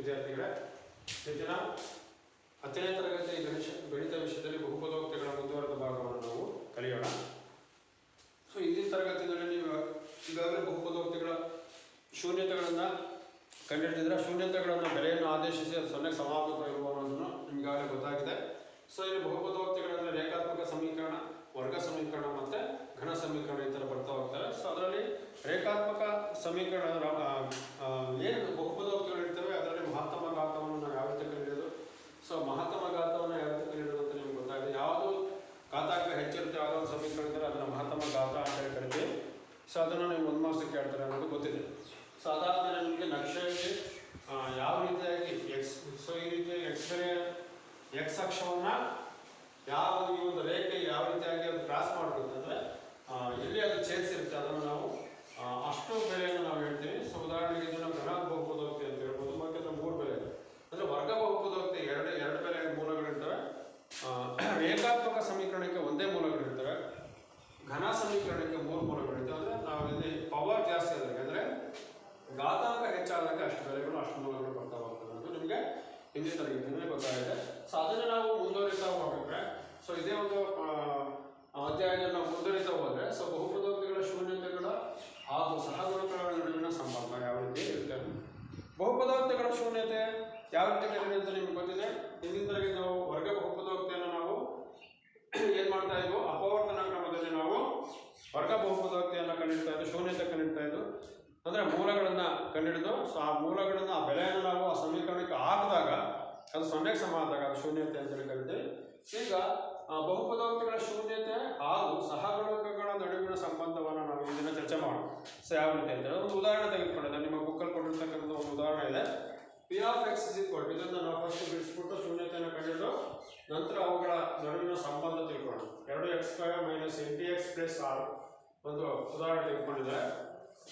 ವಿದ್ಯಾರ್ಥಿಗಳೇ, ಇಂದಿನ 10ನೇ ತರಗತಿ ಗಣಿತ ವಿಷಯದಲ್ಲಿ ಬಹುಪದೋಕ್ತಿಗಳ ಮುಂದುವರೆದ ಭಾಗವನ್ನು ನಾವು ಕಲಿಯೋಣ. ಸೊ ಇಂದಿನ ತರಗತಿಯಲ್ಲಿ ನೀವು ಈಗಾಗಲೇ ಬಹುಪದೋಕ್ತಿಗಳ ಶೂನ್ಯತೆಗಳನ್ನು ಕಂಡುಹಿಡಿದಿದ್ರೆ, ಶೂನ್ಯತೆಗಳನ್ನು ಬೆಲೆಯನ್ನು ಆದೇಶಿಸಿ ಅದು 0ಕ್ಕೆ ಸಮಾನವಾಗಿರುವ ಅನ್ನೋದನ್ನು ನಿಮಗಾಗಲೇ ಗೊತ್ತಾಗಿದೆ. ಸೊ ಇಲ್ಲಿ ಬಹುಪದೋಕ್ತಿಗಳಲ್ಲಿ ರೇಖಾತ್ಮಕ ಸಮೀಕರಣ, ವರ್ಗ ಸಮೀಕರಣ ಮತ್ತು ಘನ ಸಮೀಕರಣ ಈ ಥರ ಬರ್ತಾ ಹೋಗ್ತಾರೆ. ಸೊ ಅದರಲ್ಲಿ ರೇಖಾತ್ಮಕ ಸಮೀಕರಣ ಏನು ಬಹುಪದೋಕ್ತಿಗಳು ಇರ್ತವೆ ಅದರಲ್ಲಿ ಮಹತ್ತಮ ಘಾತವನ್ನು ನಾವು ಯಾವ ರೀತಿ ಕಂಡುಹಿಡಿಯೋದು, ಸೊ ಮಹತ್ತಮ ಘಾತವನ್ನು ಯಾವ ರೀತಿ ಕಂಡುಹಿಡಿಯೋದು ಅಂತ ನಿಮ್ಗೆ ಗೊತ್ತಾಗಿದೆ. ಯಾವುದು ಘಾತಾಂಕ ಹೆಚ್ಚಿರುತ್ತೆ ಯಾವುದೋ ಒಂದು ಸಮೀಕರಣ ಇದ್ದರೆ ಅದನ್ನು ಮಹತ್ತಮ ಘಾತ ಅಂತ ಹೇಳಿ ಕರಿತೀವಿ. ಸೊ ಅದನ್ನು ನೀವು 1 ಮಾರ್ಕ್ಸಿಗೆ ಕೇಳ್ತಾರೆ ಅನ್ನೋದು ಗೊತ್ತಿದೆ. ಸೊ ಅದಾದಮೇಲೆ ನಿಮಗೆ ನಕ್ಷೆಯಲ್ಲಿ ಯಾವ ರೀತಿಯಾಗಿ ಸೊ ಈ ರೀತಿ ಎಕ್ಸ್ ಅಕ್ಷವನ್ನು ಯಾವ ಈ ಒಂದು ರೇಖೆ ಯಾವ ರೀತಿಯಾಗಿ ಅದು ಕ್ರಾಸ್ ಮಾಡಬೇಕು ಅಂದರೆ ಎಲ್ಲಿ ಅದು ಛೇದಿಸಿರುತ್ತೆ ಅದನ್ನು ನಾವು ಅಷ್ಟು ಬೆಲೆಯನ್ನು ನಾವು ಹೇಳ್ತೀವಿ. ಸೊ ಉದಾಹರಣೆಗೆ ಇದನ್ನು ಘನ ಬಹುಪದೋಕ್ತಿ ಅಂತ ಹೇಳ್ಬೋದು. ಮತ್ತು 3 ಬೆಲೆ ಅಂದರೆ ವರ್ಗ ಬಹುಪದೋಕ್ತಿ ಎರಡು ಬೆಲೆ ಮೂಲಗಳಿರ್ತವೆ. ರೇಖಾತ್ಮಕ ಸಮೀಕರಣಕ್ಕೆ ಒಂದೇ ಮೂಲಗಳಿರ್ತವೆ. ಘನ ಸಮೀಕರಣಕ್ಕೆ 3 ಮೂಲಗಳಿರ್ತವೆ. ಅಂದರೆ ನಾವು ಇಲ್ಲಿ ಪವರ್ ಜಾಸ್ತಿ ಆದಾಗ ಅಂದರೆ ಘಾತಾಂಕ ಹೆಚ್ಚಾದಾಗ ಅಷ್ಟು ಬೆಲೆಗಳು ಅಷ್ಟು ಮೂಲಗಳು ಬರ್ತಾ ಹೋಗ್ತವೆ ಅನ್ನೋದು ನಿಮಗೆ ಹಿಂದಿನ ತರಗತಿಯಲ್ಲಿ ಗೊತ್ತಾಗಿದೆ. ಸೊ ಅದನ್ನು ನಾವು ಮುಂದುವರಿತಾ ಹೋಗ್ಬೇಕ್ರೆ, ಸೊ ಇದೇ ಒಂದು ಅಧ್ಯಾಯದಲ್ಲಿ ನಾವು ಮುಂದುವರಿತಾ ಹೋದರೆ ಸೊ ಬಹುಪದೋಕ್ತಿಗಳ ಶೂನ್ಯತೆಗಳ ಹಾಗೂ ಸಹಗುಣಕಗಳ ನಡುವಿನ ಸಂಬಂಧ ಯಾವ ರೀತಿ ಇರುತ್ತೆ. ಬಹುಪದೋಕ್ತಿಗಳ ಶೂನ್ಯತೆ ಯಾವ ರೀತಿ ಕಡಿಮೆ ಅಂತ ನಿಮ್ಗೆ ಗೊತ್ತಿದೆ. ಹಿಂದಿನ ತರಗತಿ ನಾವು ವರ್ಗ ಬಹುಪದೋಕ್ತಿಯನ್ನು ನಾವು ಏನು ಮಾಡ್ತಾ ಇದ್ವು, ಅಪವರ್ತನ ಕ್ರಮದಲ್ಲಿ ನಾವು ವರ್ಗ ಬಹುಪದೋಕ್ತಿಯನ್ನು ಕಂಡಿಡ್ತಾ ಇದ್ದು, ಶೂನ್ಯತೆ ಕಂಡಿಡ್ತಾ ಇದ್ದು. ಅಂದರೆ ಮೂಲಗಳನ್ನು ಕಂಡುಹಿಡಿದು ಸೊ ಆ ಮೂಲಗಳನ್ನು ಆ ಬೆಲೆಯನ್ನು ನಾವು ಆ ಸಮೀಕರಣಕ್ಕೆ ಹಾಕಿದಾಗ ಅದು 0ಕ್ಕೆ ಸಮಾನದಾಗ ಅದು ಶೂನ್ಯತೆ ಅಂತೇಳಿ ಕರಿತೀವಿ. ಈಗ ಬಹುಪದೋಕ್ತಿಗಳ ಶೂನ್ಯತೆ ಹಾಗೂ ಸಹಗುಣಕಗಳ ನಡುವಿನ ಸಂಬಂಧವನ್ನು ನಾವು ಇದನ್ನು ಚರ್ಚೆ ಮಾಡೋಣ. ಸೊ ಯಾವ ರೀತಿ ಅಂತೇಳಿ ಒಂದು ಉದಾಹರಣೆ ತೆಗೆದುಕೊಂಡಿದ್ದೆ. ನಿಮ್ಮ ಬುಕ್ಕಲ್ಲಿ ಕೊಟ್ಟಿರ್ತಕ್ಕಂಥ ಒಂದು ಉದಾಹರಣೆ ಇದೆ. P of X is equal to, ಇದನ್ನು ನಾವು ಫಸ್ಟ್ ಬಿಡಿಸ್ಬಿಟ್ಟು ಶೂನ್ಯತೆಯನ್ನು ಕಂಡುಹಿಡಿದು ನಂತರ ಅವುಗಳ ನಡುವಿನ ಸಂಬಂಧ ತಿಳ್ಕೊಳ್ಳೋಣ. 2x² - 8x + 6 ಒಂದು ಉದಾಹರಣೆ ತೆಗೆದುಕೊಂಡಿದ್ದಾರೆ.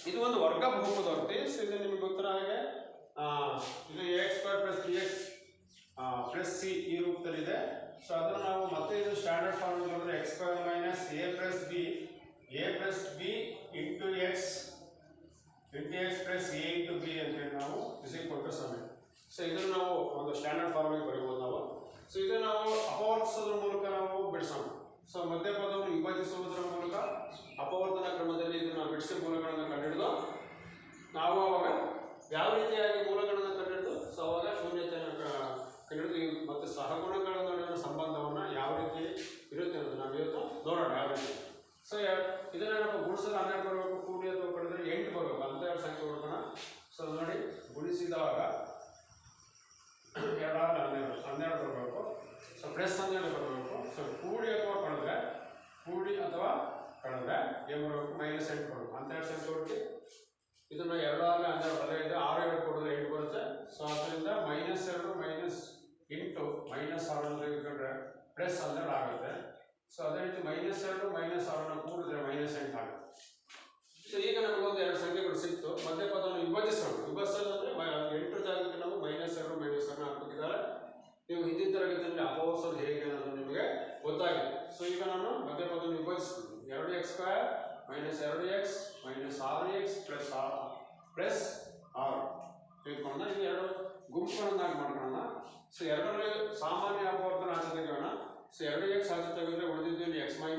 ಇದು ಒಂದು ವರ್ಗ ಬಹುಪದೋಕ್ತಿ. ಸೊ ಇದು ನಿಮಗೆ ಗೊತ್ತಿರೋ ಹಾಗೆ ಇದು ax² + 3x + c ಈ ರೂಪದಲ್ಲಿದೆ. ಸೊ ಅದನ್ನು ನಾವು ಮತ್ತೆ ಇದು ಸ್ಟ್ಯಾಂಡರ್ಡ್ ಫಾರ್ಮ್ ಬಂದರೆ x² - a + b × x + a × b ಅಂತೇಳಿ ನಾವು = 0. ಸೊ ಇದನ್ನು ನಾವು ಒಂದು ಸ್ಟ್ಯಾಂಡರ್ಡ್ ಫಾರ್ಮಿಗೆ ಬರೀಬೋದು ನಾವು. ಸೊ ಇದನ್ನು ನಾವು ಅಪವರ್ತಿಸೋದ್ರ ಮೂಲಕ ನಾವು ಬಿಡಿಸೋಣ. ಸೊ ಮಧ್ಯಪದವನ್ನು ವಿಭಜಿಸುವುದರ ಮೂಲಕ ಅಪವರ್ತನ ಕ್ರಮದಲ್ಲಿ ಇದನ್ನು ಬಿಡಿಸಿ ಮೂಲಗಳನ್ನು ಕಂಡುಹಿಡಿದು ನಾವು ಅವಾಗ ಯಾವ ರೀತಿಯಾಗಿ ಮೂಲಗಳನ್ನು ಕಂಡುಹಿಡಿದು ಸೊ ಅವಾಗ ಶೂನ್ಯತೆಯನ್ನು ಕಂಡುಹಿಡಿದು ಮತ್ತು ಸಹಗುಣಗಳ ನಡುವಿನ ಸಂಬಂಧವನ್ನು ಯಾವ ರೀತಿ ಇರುತ್ತೆ ಅಂತ ನಾವು ಇವತ್ತು ನೋಡೋಣ ಯಾವ ರೀತಿ. ಸೊ ಇದನ್ನು ನಾವು ಗುಣಿಸಿದ್ರೆ 12 ಬರಬೇಕು, ಕೂಡಿ ಅಥವಾ ಕಳೆದ್ರೆ 8 ಬರಬೇಕು ಅಂತ 2 ಸಂಖ್ಯೆ ಹುಡುಕೋಣ. ಸೊ ನೋಡಿ, ಗುಣಿಸಿದಾಗ 2 × 12 ಬರಬೇಕು. ಸೊ +12 ಬರಬೇಕು. ಸೊ ಕೂಡಿ ಅಥವಾ ಕಳೆದ್ರೆ ಏನು ಬರಬೇಕು, -8 ಬರಬೇಕು ಅಂತ 2 ಸಂಖ್ಯೆ ಹುಡುಕಿ ಇದನ್ನು 2 × 12 ಬರಲೇ ಇದೆ. 6 2 ಕೊಡಿದ್ರೆ 8 ಬರುತ್ತೆ. ಸೊ ಅದರಿಂದ -2 - 8 -6 ತೆಗೆದುಕೊಂಡ್ರೆ +12 ಆಗುತ್ತೆ. ಸೊ ಅದೇ ರೀತಿ -2 - 6 ಕೂಡಿದ್ರೆ -8 ಆಗುತ್ತೆ. ಸೊ ಈಗ ನಮಗೊಂದು 2 ಸಂಖ್ಯೆಗಳು ಸಿಕ್ತು. ಮಧ್ಯಪದವನ್ನು ವಿಭಜಿಸೋದಂದ್ರೆ 8 ಜಾಗಕ್ಕೆ ನಾವು -2 - 6 ಹಾಕಬೇಕಿದ್ದಾರೆ. ನೀವು ಹಿಂದಿನ ತರಗತಿಯಲ್ಲಿ ಅಪವರ್ತಿಸೋದು ಹೇಗೆ ಅನ್ನೋದು ನಿಮಗೆ ಗೊತ್ತಾಗಿದೆ. ಸೊ ಈಗ ನಾನು ಮಧ್ಯಪದವನ್ನು ವಿಭಜಿಸ್ತೀನಿ. 2x² - 2x - 6x + 6 ತೆಗೆದುಕೊಂಡ ಇದು 2 ಗುಂಪುಗಳನ್ನಾಗಿ ಮಾಡ್ಕೊಳ್ಳೋಣ. ಸೊ 2ರಲ್ಲಿ ಸಾಮಾನ್ಯ ಅಪವರ್ತನ ಆಚೆ ತೆಗೆಯೋಣ. ಸೊ 2x ಆಚೆ ತೆಗೆದ್ರೆ ಉಳಿದಿದ್ದು ಇಲ್ಲಿ x - 1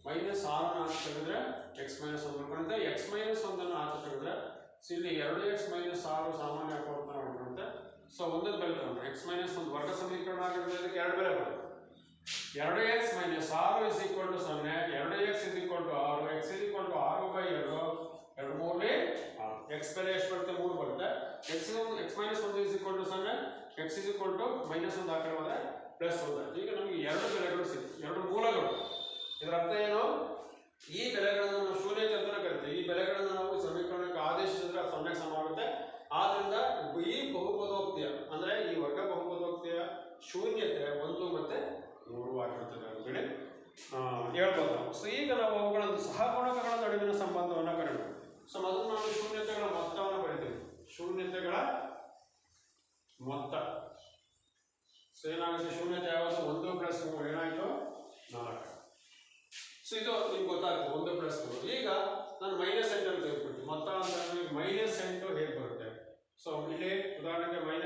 -6 ಆಚೆ ತೆಗೆದ್ರೆ x - 1 ಉಳ್ಕೊಳ್ಳುತ್ತೆ. x - 1 ಆಚೆ ತೆಗೆದ್ರೆ ಸೊ ಇಲ್ಲಿ 2x - 6 ಸಾಮಾನ್ಯ ಅಪವರ್ತನ ಉಳ್ಕೊಳ್ಳುತ್ತೆ. ಸೊ ಒಂದೊಂದು ಬೆಲೆ ತಗೊಂಡು x - 1 ವರ್ಗ ಸಮೀಕರಣ ಆಗಿರೋದ್ರಿಂದ ಇದಕ್ಕೆ 2 ಬೆಲೆ ಬರುತ್ತೆ. 2x - 6 = 0, 2x = 6, x = 6/2 2 3 6. x ಬೆಲೆ ಎಷ್ಟು ಬರುತ್ತೆ, 3 ಬರುತ್ತೆ. x - 1 = 0, x -1 ಹಾಕಿ ಹೋದರೆ +1. ಈಗ ನಮಗೆ 2 ಬೆಲೆಗಳು ಸಿಕ್ತು, 2 ಮೂಲಗಳು. ಇದರ ಅರ್ಥ ಏನು, ಈ ಬೆಲೆಗಳನ್ನು ನಾವು ಶೂನ್ಯತೆ ಅಂತ ಕರಿತೀವಿ. ಈ ಬೆಲೆಗಳನ್ನು ನಾವು ಸಮೀಕರಣಕ್ಕೆ ಆದೇಶಿಸಿದ್ರೆ 0ಕ್ಕೆ ಸಮ ಆಗುತ್ತೆ. ಆದ್ದರಿಂದ ಈ ಬಹುಪದೋಕ್ತಿಯ ಅಂದರೆ ಈ ವರ್ಗ ಬಹುಪದೋಕ್ತಿಯ ಶೂನ್ಯತೆ 1 ಮತ್ತು 3 ಆಗಿರುತ್ತದೆ ಅಂತೇಳಿ ಹೇಳ್ಬೋದು ನಾವು. ಸೊ ಈಗ ನಾವು ಅವುಗಳನ್ನು ಸಹಗುಣಕಗಳ ನಡುವಿನ ಸಂಬಂಧವನ್ನು ಕಂಡುಹಿಡಿಯೋಣ. ಸೊ ಮೊದಲು ನಾವು ಶೂನ್ಯತೆಗಳ ಮೊತ್ತವನ್ನು ಬರೀತೀವಿ. ಶೂನ್ಯತೆಗಳ ಮೊತ್ತ. ಸೊ ಏನಾಗುತ್ತೆ, ಶೂನ್ಯತೆ ಯಾವುದು, 1 + 3 ಏನಾಯಿತು, 4. ಸೊ ಇದು ನಿಮ್ಗೆ ಗೊತ್ತಾಗುತ್ತೆ, 1 + 3. ಈಗ ನಾನು -8 ಅಂತ ತೆಗೆದುಕೊಳ್ತೀನಿ. ಮೊತ್ತ ಅಂತ -8 ಹೇಗೆ ಬರುತ್ತೆ. ಸೊ ಇಲ್ಲಿ ಉದಾಹರಣೆಗೆ -8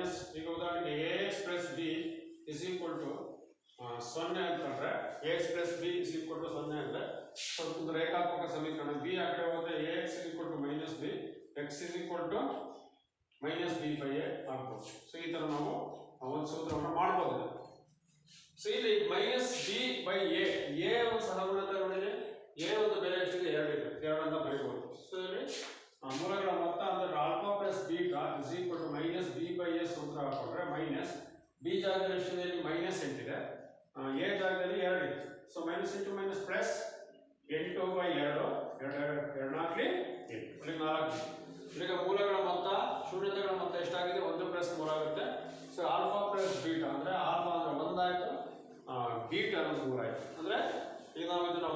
ಒಂದು ರೇಖಾತ್ಮಕ ಸಮೀಕರಣ. ಬಿ ಆ ಕಡೆ ಹೋದ್ರೆ ax minus B, X minus b by A ಆಗ್ಬೋದು. ಸೊ ಈ ತರ ನಾವು ಒಂದು ಸೂತ್ರವನ್ನು ಮಾಡ್ಬೋದು. ಸೊ ಇಲ್ಲಿ minus b by A, A ಒಂದು ಸಹಗುಣಕ ನೋಡಿದ್ರೆ ಎ ಒಂದು ಬೆಲೆ ಎಷ್ಟಿದೆ 2 ಇದೆ, 2 ಅಂತ ಬರೀಬಹುದು. ಸೊ ಇಲ್ಲಿ ಮೂಲಗಳ ಮೊತ್ತ ಅಂದ್ರೆ alpha plus beta is equal to minus b by a ಸೂತ್ರ ಹಾಕೊಂಡ್ರೆ ಮೈನಸ್ ಬಿ ಜಾಗದಲ್ಲಿ ಎಷ್ಟಿದೆ, ಇಲ್ಲಿ ಮೈನಸ್ 8 ಇದೆ, ಎ ಜಾಗದಲ್ಲಿ 2 ಇದೆ. So minus into minus plus 8 by 2, 2 4 8 ಈಗ ಮೂಲಗಳ ಮೊತ್ತ ಶೂನ್ಯತೆಗಳ ಮೊತ್ತ ಎಷ್ಟಾಗಿದೆ, 1 ಪ್ಲಸ್ 3 ಆಗುತ್ತೆ. ಸೊ ಆಲ್ಫಾ ಪ್ಲಸ್ ಬೀಟಾ ಅಂದ್ರೆ ಆಲ್ಫಾ ಅಂದ್ರೆ 1 ಆಯ್ತು, ಬೀಟಾ ಅಂದ್ರೆ 3 ಆಯ್ತು. ಅಂದ್ರೆ ಈಗ ನಾವು ಇದನ್ನ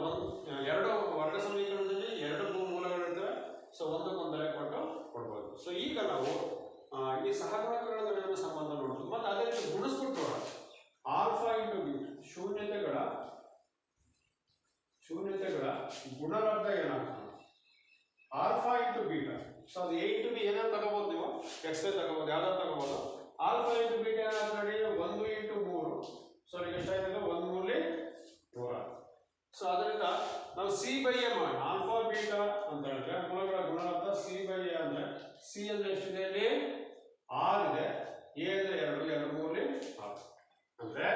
2 ವರ್ಗ ಸಮೀಕರಣದಲ್ಲಿ 2 ಮೂಲಗಳಿರ್ತವೆ. ಸೊ ಒಂದಕ್ಕೊಂದು ಬೆಲೆ ಕೊಡ್ಬೋದು. ಸೊ ಈಗ ನಾವು ಈ ಸಹಗುಣಕಗಳ ನಡುವಿನ ಸಂಬಂಧ ನೋಡ್ಬೋದು. ಮತ್ತೆ ಅದೇ ರೀತಿ ಗುಣಿಸ್ಬಿಟ್ಟು ನೋಡೋಣ. ಆಲ್ಫಾ ಇಂಟು ಬೀಟಾ ಶೂನ್ಯತೆಗಳ ಗುಣಲಬ್ಧ ಏನಾಗ್ತದೆ, ಆಲ್ಫಾ ಇಂಟು ಬೀಟಾ. ಸೊ ಅದು ಎ ಇಂಟು ಬಿ ಏನಾದ್ರು ತಗೋಬಹುದು, ನೀವು ಎಕ್ಸ್ ತಗೋಬಹುದು, ಯಾವ್ದಾದ್ರು ತಗೋಬಹುದು. ಆಲ್ಫಾ ಇಂಟು ಬೀಟಾ ಏನಾದ್ರು ನೋಡಿ 1 ಇಂಟು 3. ಸೊ ಈಗ ಎಷ್ಟಾಯ್ತದೆ, 1 3 3. ಸೊ ಅದರಿಂದ ನಾವು ಸಿ ಬೈ ಎ ಮಾಡಿ ಆಲ್ಫಾ ಬೀಟಾ ಅಂತ ಹೇಳಿದ್ರೆ ಮೂಲಗಳ ಗುಣಲಬ್ಧ ಸಿ ಬೈ ಎ ಅಂದ್ರೆ ಸಿ ಅಂದ್ರೆ ಎಷ್ಟಿದೆ, ಇಲ್ಲಿ 6 ಇದೆ, ಎ ಅಂದ್ರೆ 2, 2 3 6 ಅಂದ್ರೆ.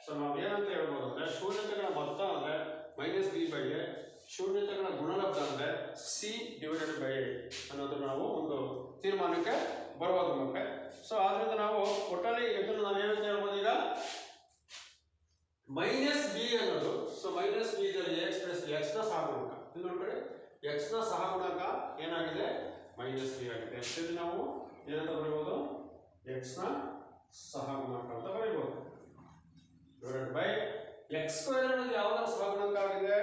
ಸೊ ನಾವು ಏನಂತ ಹೇಳ್ಬೋದು ಅಂದ್ರೆ ಶೂನ್ಯತೆಗಳ ಮೊತ್ತ ಅಂದ್ರೆ ಮೈನಸ್ ಬಿ ಬೈ ಎ, ಶೂನ್ಯತೆಗಳ ಗುಣಲಬ್ಧ ಅಂದ್ರೆ ಸಿ ಡಿವೈಡೆಡ್ ಬೈ ಎ ಅನ್ನೋದು ನಾವು ಒಂದು ತೀರ್ಮಾನಕ್ಕೆ ಬರ್ಬೋದು ಮಕ್ಕಳೇ. ಸೊ ಆದ್ರಿಂದ ನಾವು ಒಟ್ಟಲ್ಲಿ ಇದನ್ನು ನಾವು ಏನಂತ ಹೇಳ್ಬೋದು, ಈಗ ಮೈನಸ್ ಬಿ ಅನ್ನೋದು, ಸೊ ಮೈನಸ್ ಬಿ ಇದರಲ್ಲಿ ಎಕ್ಸ್ ಪ್ಲಸ್ ಎಕ್ಸ್ ನ ಸಹಗುಣಕ, ಇಲ್ಲಿ ನೋಡ್ಕೊಳ್ಳಿ ಎಕ್ಸ್ ನ ಸಹಗುಣಕ ಏನಾಗಿದೆ, ಮೈನಸ್ ಬಿ ಆಗಿದೆ. ಇಲ್ಲಿ ನಾವು ಏನಂತ ಬರೀಬಹುದು, ಎಕ್ಸ್ ನ ಸಹಗುಣಕ ಅಂತ ಬರೀಬಹುದು ಡಿವೈಡೆಡ್ ಬೈ ಎಕ್ಸ್ ಸ್ಕ್ವೇರ್ ಅನ್ನೋದು ಯಾವ್ದಾರ ಸಹಗುಣಕ ಆಗಿದೆ,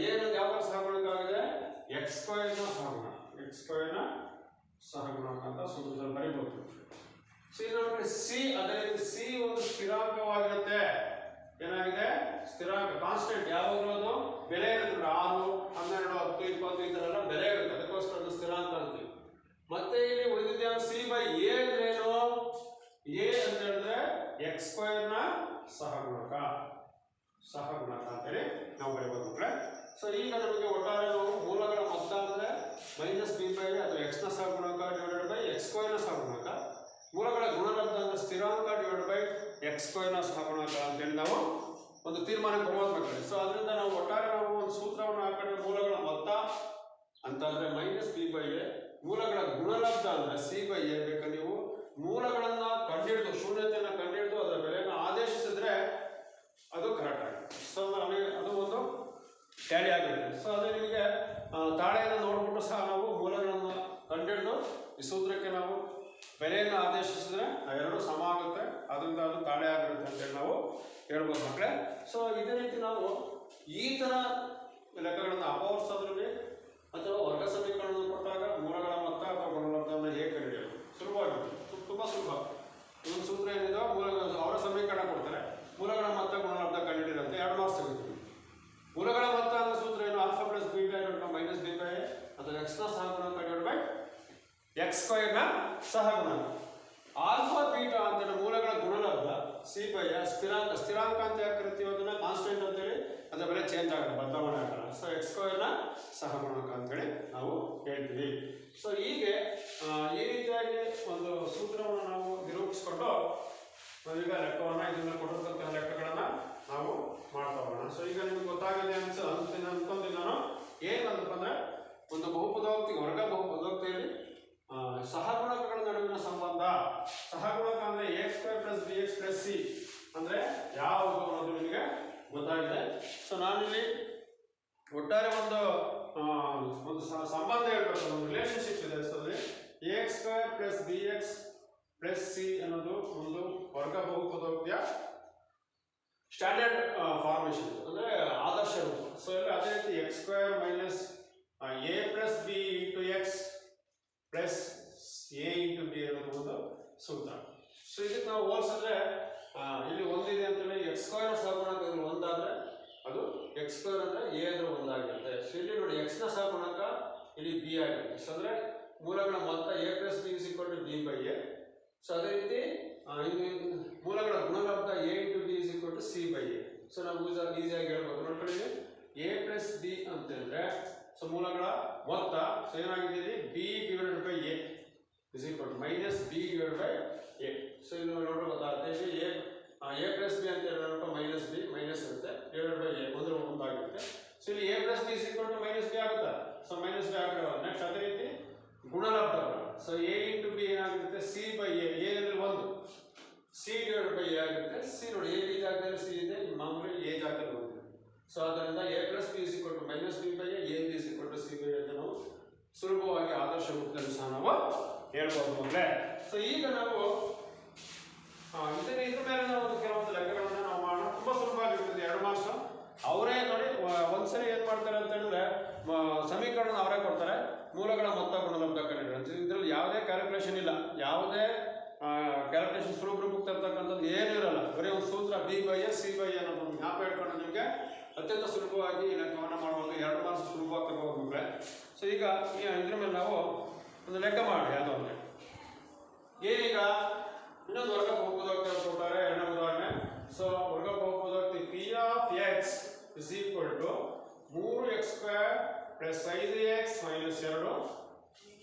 ಎ ಅನ್ನೋದು ಯಾವ್ದಾರ ಸಹಗುಣಕ ಆಗಿದೆ, ಎಕ್ಸ್ ಸ್ಕ್ವೇರ್ ನ ಸಹಗುಣಕ, ಎಕ್ಸ್ ಸ್ಕ್ವೇರ್ ನ ಸಹಗುಣಕ ಅಂತ ಸೂತ್ರದಲ್ಲಿ ಬರೀಬಹುದು. ಸೊ ಇಲ್ಲಿ ನೋಡ್ಕೊಳ್ಳಿ ಸಿ, ಅದೇ ರೀತಿ ಸಿ ಒಂದು ಸ್ಥಿರಾಂಕವಾಗಿರುತ್ತೆ. ಏನಾಗಿದೆ, ಸ್ಥಿರಾಂಕ ಕಾನ್ಸ್ಟೆಂಟ್, ಯಾವಾಗಲೂ ಅದು ಬೆಲೆ ಇರುತ್ತೆ. 6 12 10 20 ಈ ತರ ಎಲ್ಲ ಬೆಲೆ ಇರುತ್ತೆ, ಅದಕ್ಕೋಸ್ಕರ ಒಂದು ಸ್ಥಿರಾಂಕ ಅಂತೀವಿ. ಮತ್ತೆ ಇಲ್ಲಿ ಉಳಿದಿದ್ದ ಸಿ ಬೈ ಎ ಅಂದ್ರೆ ಏನು, ಎ ಅಂತ ಹೇಳಿದ್ರೆ ಎಕ್ಸ್ ಸ್ಕ್ವೇರ್ ನ ಸಹಗುಣಕ ಅಂತೇಳಿ ನಾವು ಬರೀಬಹುದು ಮಕ್ಕಳೇ. ಸೊ ಈಗ ನಮಗೆ ಒಟ್ಟಾರೆ ನಾವು ಮೂಲಗಳ ಮೊತ್ತ ಅಂದ್ರೆ ಮೈನಸ್ ಬಿ ಬೈ ಅಥವಾ ಎಕ್ಸ್ ನ ಸಹಗುಣಕ ಡಿವೈಡೆಡ್ ಬೈ ಎಕ್ಸ್ ಸ್ಕ್ವೇರ್ ನ ಸಹಗುಣಕ, ಮೂಲಗಳ ಗುಣಲಬ್ಧ ಅಂದ್ರೆ ಸ್ಥಿರಾಂಕ ಡಿವೈಡೆಡ್ ಬೈ ಎಕ್ಸ್ ಸ್ಕ್ವೇರ್ ನ ಸಹಗುಣಕ ಅಂತೇಳಿ ನಾವು ಒಂದು ತೀರ್ಮಾನಕ್ಕೆ ಬರುವುದು ಮಕ್ಕಳೇ. ಸೊ ಅದರಿಂದ ನಾವು ಒಟ್ಟಾರೆ ನಾವು ಒಂದು ಸೂತ್ರವನ್ನು ಹಾಕಿದ್ರೆ ಮೂಲಗಳ ಮೊತ್ತ ಅಂತಂದ್ರೆ ಮೈನಸ್ ಬಿ ಬೈ ಎ, ಮೂಲಗಳ ಗುಣಲಬ್ಧ ಅಂದ್ರೆ ಸಿ ಬೈ ಎ. ಬೇಕಾದ್ರೆ ನೀವು ಮೂಲಗಳನ್ನ ಕಂಡುಹಿಡಿದು ಶೂನ್ಯತೆಯನ್ನ ಕಂಡುಹಿಡಿದು ಅದರ ಬೆಲೆಯನ್ನು ಆದೇಶಿಸಿದ್ರೆ ಅದು ಕರೆಕ್ಟ್ ಆಗುತ್ತೆ. ಸೊ ಅದು ಒಂದು ಟ್ಯಾಲಿ ಆಗಿರುತ್ತೆ. ಸೊ ಅದೇ ನಿಮಗೆ ತಾಳೆಯನ್ನು ನೋಡ್ಬಿಟ್ಟು ಸಹ ನಾವು ಮೂಲಗಳನ್ನು ಕಂಡುಹಿಡಿದು ಈ ಸೂತ್ರಕ್ಕೆ ನಾವು ಬೆಲೆಯನ್ನು ಆದೇಶಿಸಿದ್ರೆ ಅವೆರಡು ಸಮ ಆಗುತ್ತೆ, ಅದರಿಂದ ಅದು ತಾಳೆ ಆಗಿರುತ್ತೆ ಅಂತೇಳಿ ನಾವು ಹೇಳ್ಬೋದು ಮಕ್ಕಳೇ. ಸೊ ಇದೇ ರೀತಿ ನಾವು ಈ ತರ ಲೆಕ್ಕಗಳನ್ನು ಅಪವರ್ತಿಸೋದ್ರಲ್ಲಿ ಅಥವಾ ವರ್ಗ ಸಮೀಕರಣವನ್ನು ಕೊಟ್ಟಾಗ ಮೂಲಗಳ ಮೊತ್ತ ಅಥವಾ ಗುಣಲಬ್ಧವನ್ನು ಹೇಗೆ ಕಂಡುಹಿಡಿಯೋದು ಸುಲಭವಾಗಿದೆ, ತುಂಬಾ ಸುಲಭ. ಒಂದು ಸೂತ್ರ ಏನಿದೆ, ಅವರ ಸಮೀಕರಣ ಕೊಡ್ತಾರೆ, ಮೂಲಗಳ ಮೊತ್ತ ಗುಣಲಬ್ಧ ಕಂಡುಹಿಡಿದಂತೆ 2 ಮಾರ್ಕ್ಸ್ ಸಿಗುತ್ತೆ. ಮೂಲಗಳ ಮೊತ್ತ ಅನ್ನೋ ಸೂತ್ರ ಏನು, alpha plus beta minus b by ಅಥವಾ ಎಕ್ಸ್ ನ ಸಹಗುಣಕ ಡಿವೈಡೆಡ್ ಬೈ ಎಕ್ಸ್ ಸ್ಕ್ವೇರ್ ನ ಸಹಗುಣಕ. ಆಲ್ಫಾ ಬೀಟಾ ಅಂತ ಮೂಲಗಳ ಗುಣಲಬ್ಧ ಸಿ ಬೈ ಸ್ಥಿರಾಂಕ ಅಂತ ಯಾಕೆ ಕರಿತೀವಿ, ಅದನ್ನ ಕಾನ್ಸ್ಟೆಂಟ್ ಅಂತೇಳಿ, ಅದರ ಬೆಲೆ ಚೇಂಜ್ ಆಗಲ್ಲ, ಬದಲಾವಣೆ ಆಗಲ್ಲ. ಸೊ ಎಕ್ಸ್ ಸ್ಕ್ವೇರ್ ನ ಸಹಗುಣಕ ಅಂತೇಳಿ ನಾವು ಹೇಳ್ತೀವಿ. ಸೊ ಹೀಗೆ ಈ ರೀತಿಯಾಗಿ ಒಂದು ಸೂತ್ರವನ್ನು ನಾವು ನಿರೂಪಿಸಿಕೊಂಡು ನಾವೀಗ ಲೆಕ್ಕವನ್ನ ಇದನ್ನ ಕೊಟ್ಟಿರ್ತಕ್ಕಂಥ ಲೆಕ್ಕಗಳನ್ನ ನಾವು ಮಾಡ್ತಾ ಹೋಗೋಣ. ಸೊ ಈಗ ನಿಮ್ಗೆ ಗೊತ್ತಾಗಿದೆ ಅನ್ಕೊಂಡಿ ನಾನು ಏನಂತಪ್ಪ ಅಂದ್ರೆ ಒಂದು ಬಹುಪದೋಕ್ತಿ, ವರ್ಗ ಬಹುಪದೋಕ್ತಿಯಲ್ಲಿ ಸಹಗುಣಕಗಳ ನಡುವಿನ ಸಂಬಂಧ, ಸಹಗುಣಕ ಅಂದ್ರೆ X square plus B X plus C ಅಂದ್ರೆ ಯಾವುದು ಅನ್ನೋದು ನಿಮಗೆ ಗೊತ್ತಾಗಿದೆ. ಸೊ ನಾನಿಲ್ಲಿ ಒಟ್ಟಾರೆ ಒಂದು ಸಂಬಂಧ ಹೇಳ್ಬೇಕು, ಒಂದು ರಿಲೇಶನ್ಶಿಪ್ ಇದೆ. So X square plus B X plus C ಅನ್ನೋದು ಒಂದು ವರ್ಗ ಬಹುಪದೋಕ್ತಿಯ ಸ್ಟ್ಯಾಂಡರ್ಡ್ ಫಾರ್ಮೇಶನ್ ಅಂದ್ರೆ ಆದರ್ಶ ರೂಪ. ಸೊ ಇಲ್ಲಿ ಅದೇ ರೀತಿ X square minus A plus B into X plus A into B ಅನ್ನೋದು ಒಂದು ಸೂತ್ರ. ಸೊ ಇದಕ್ಕೆ ನಾವು ಹೋಲಿಸಿದ್ರೆ ಇಲ್ಲಿ ಒಂದಿದೆ ಅಂತೇಳಿ ಎಕ್ಸ್ ಸ್ಕ್ವೇರ್ ಸಹಗುಣಕ ಒಂದಾದ್ರೆ ಅದು ಎಕ್ಸ್ ಸ್ಕ್ವೇರ್ ಅಂದ್ರೆ ಎ ಅಂದ್ರೆ ಒಂದಾಗಿರುತ್ತೆ. ಸೊ ಇಲ್ಲಿ ನೋಡಿ ಎಕ್ಸ್ ನ ಸಹಗುಣಕ ಇಲ್ಲಿ ಬಿ ಆಗಿರುತ್ತೆ. ಸೊ ಅಂದ್ರೆ ಮೂಲಗಳ ಮೊತ್ತ A plus B is equal to B by A. So ಅದೇ ರೀತಿ ಮೂಲಗಳ ಗುಣಲಬ್ಧ A into B is equal to C by A. So ನಾವು ಈಸಿಯಾಗಿ ಹೇಳ್ಬೋದು. ನೋಡ್ಕೊಳ್ಳಿ ಎ ಪ್ಲಸ್ ಬಿ ಅಂತಂದ್ರೆ ಸೊ ಮೂಲಗಳ ಮೊತ್ತ ಸೊ ಏನಾಗಿದೆ B divided by A is equal to minus B divided by A. So ಇದು ನೋಡ್ರೆ ಗೊತ್ತಾಗುತ್ತೆ ಇಲ್ಲಿ ಎ ಪ್ಲಸ್ ಬಿ ಅಂತ ಹೇಳಿದ್ರೆ ಮೈನಸ್ ಬಿ ಮೈನಸ್ ಇರುತ್ತೆ ಡಿವೈಡೆಡ್ ಬೈ ಎ ಒಂದು ಒಂದಾಗುತ್ತೆ. ಸೊ ಇಲ್ಲಿ A plus B is equal to minus b ಆಗುತ್ತೆ. ಸೊ ಮೈನಸ್ ಬಿ ಆಗುತ್ತೆ. ನೆಕ್ಸ್ಟ್ ಅದೇ ರೀತಿ ಗುಣಲಬ್ಧಗಳು. ಸೊ ಎ ಇಂಟು ಬಿ ಏನಾಗುತ್ತೆ ಸಿ ಬೈ ಎ ಅಂದ್ರೆ ಒಂದು ಸಿ ಡಿವೈಡ್ ಬೈ ಎ ಆಗುತ್ತೆ. ಸಿ ನೋಡಿ ಎ ಬಿ ಜಾಗದಲ್ಲಿ ಸಿ ಇದೆ ಮಾಮೂಲಿ ಎ ಜಾಗದಲ್ಲಿ ಒಂದು. ಸೊ ಅದರಿಂದ a plus B is equal to minus b by a b is equal to C by ಅಂತ ನಾವು ಸುಲಭವಾಗಿ ಆದರ್ಶ ರೂಪದಲ್ಲಿ ಸಹ ನಾವು ಹೇಳ್ಬೋದು ಮಕ್ಕಳೇ. ಸೊ ಈಗ ನಾವು ಇದ್ರ ಮೇಲೆ ನಾವು ಕೆಲವೊಂದು ಲೆಕ್ಕಗಳನ್ನ ನಾವು ಮಾಡೋಣ. ತುಂಬಾ ಸುಲಭವಾಗಿರ್ತದೆ 2 ಮಾರ್ಕ್ಸ್. ಅವರೇ ನೋಡಿ ಒಂದ್ಸರಿ ಏನ್ ಮಾಡ್ತಾರೆ ಅಂತ ಹೇಳಿದ್ರೆ ಸಮೀಕರಣ ಅವರೇ ಕೊಡ್ತಾರೆ, ಮೂಲಗಳ ಮೊತ್ತ ಗುಣಲಬ್ಧ ಕಂಡುಹಿಡಿಯಿರಿ. ಇದ್ರಲ್ಲಿ ಯಾವುದೇ ಕ್ಯಾಲ್ಕುಲೇಷನ್ ಇಲ್ಲ, ಯಾವುದೇ ಕ್ಯಾಲ್ಕುಲೇಷನ್ ಸುಲಭ ರೂಪಕ್ಕೆ ತರ್ತಕ್ಕಂಥದ್ದು ಏನೂ ಇರಲ್ಲ. ಬರೀ ಒಂದು ಸೂತ್ರ B by A C by ಅನ್ನೋದು ಜ್ಞಾಪ ಇಟ್ಕೊಂಡು ನಿಮಗೆ ಅತ್ಯಂತ ಸುಲಭವಾಗಿ ಲೆಕ್ಕವನ್ನು ಮಾಡುವಾಗ 2 ಮಾರ್ಕ್ಸ್ ಸುಲಭವಾಗಿ ತಗೋಬೋದು ಮಕ್ಕಳೇ. ಸೊ ಈಗ ಇದ್ರ ಮೇಲೆ ನಾವು ಒಂದು ಲೆಕ್ಕ ಮಾಡಿ ಯಾವುದೋ ಒಂದು ಏನೀಗ ಇನ್ನೊಂದು ವರ್ಗ ಬಹುಪದೋಕ್ತಿ ಕೊಟ್ಟಾರೆ. 2ನೇ ಉದಾಹರಣೆ. ಸೊ ವರ್ಗ ಬಹುಪದೋಕ್ತಿ P of X is equal to 3x² plus 5x minus 2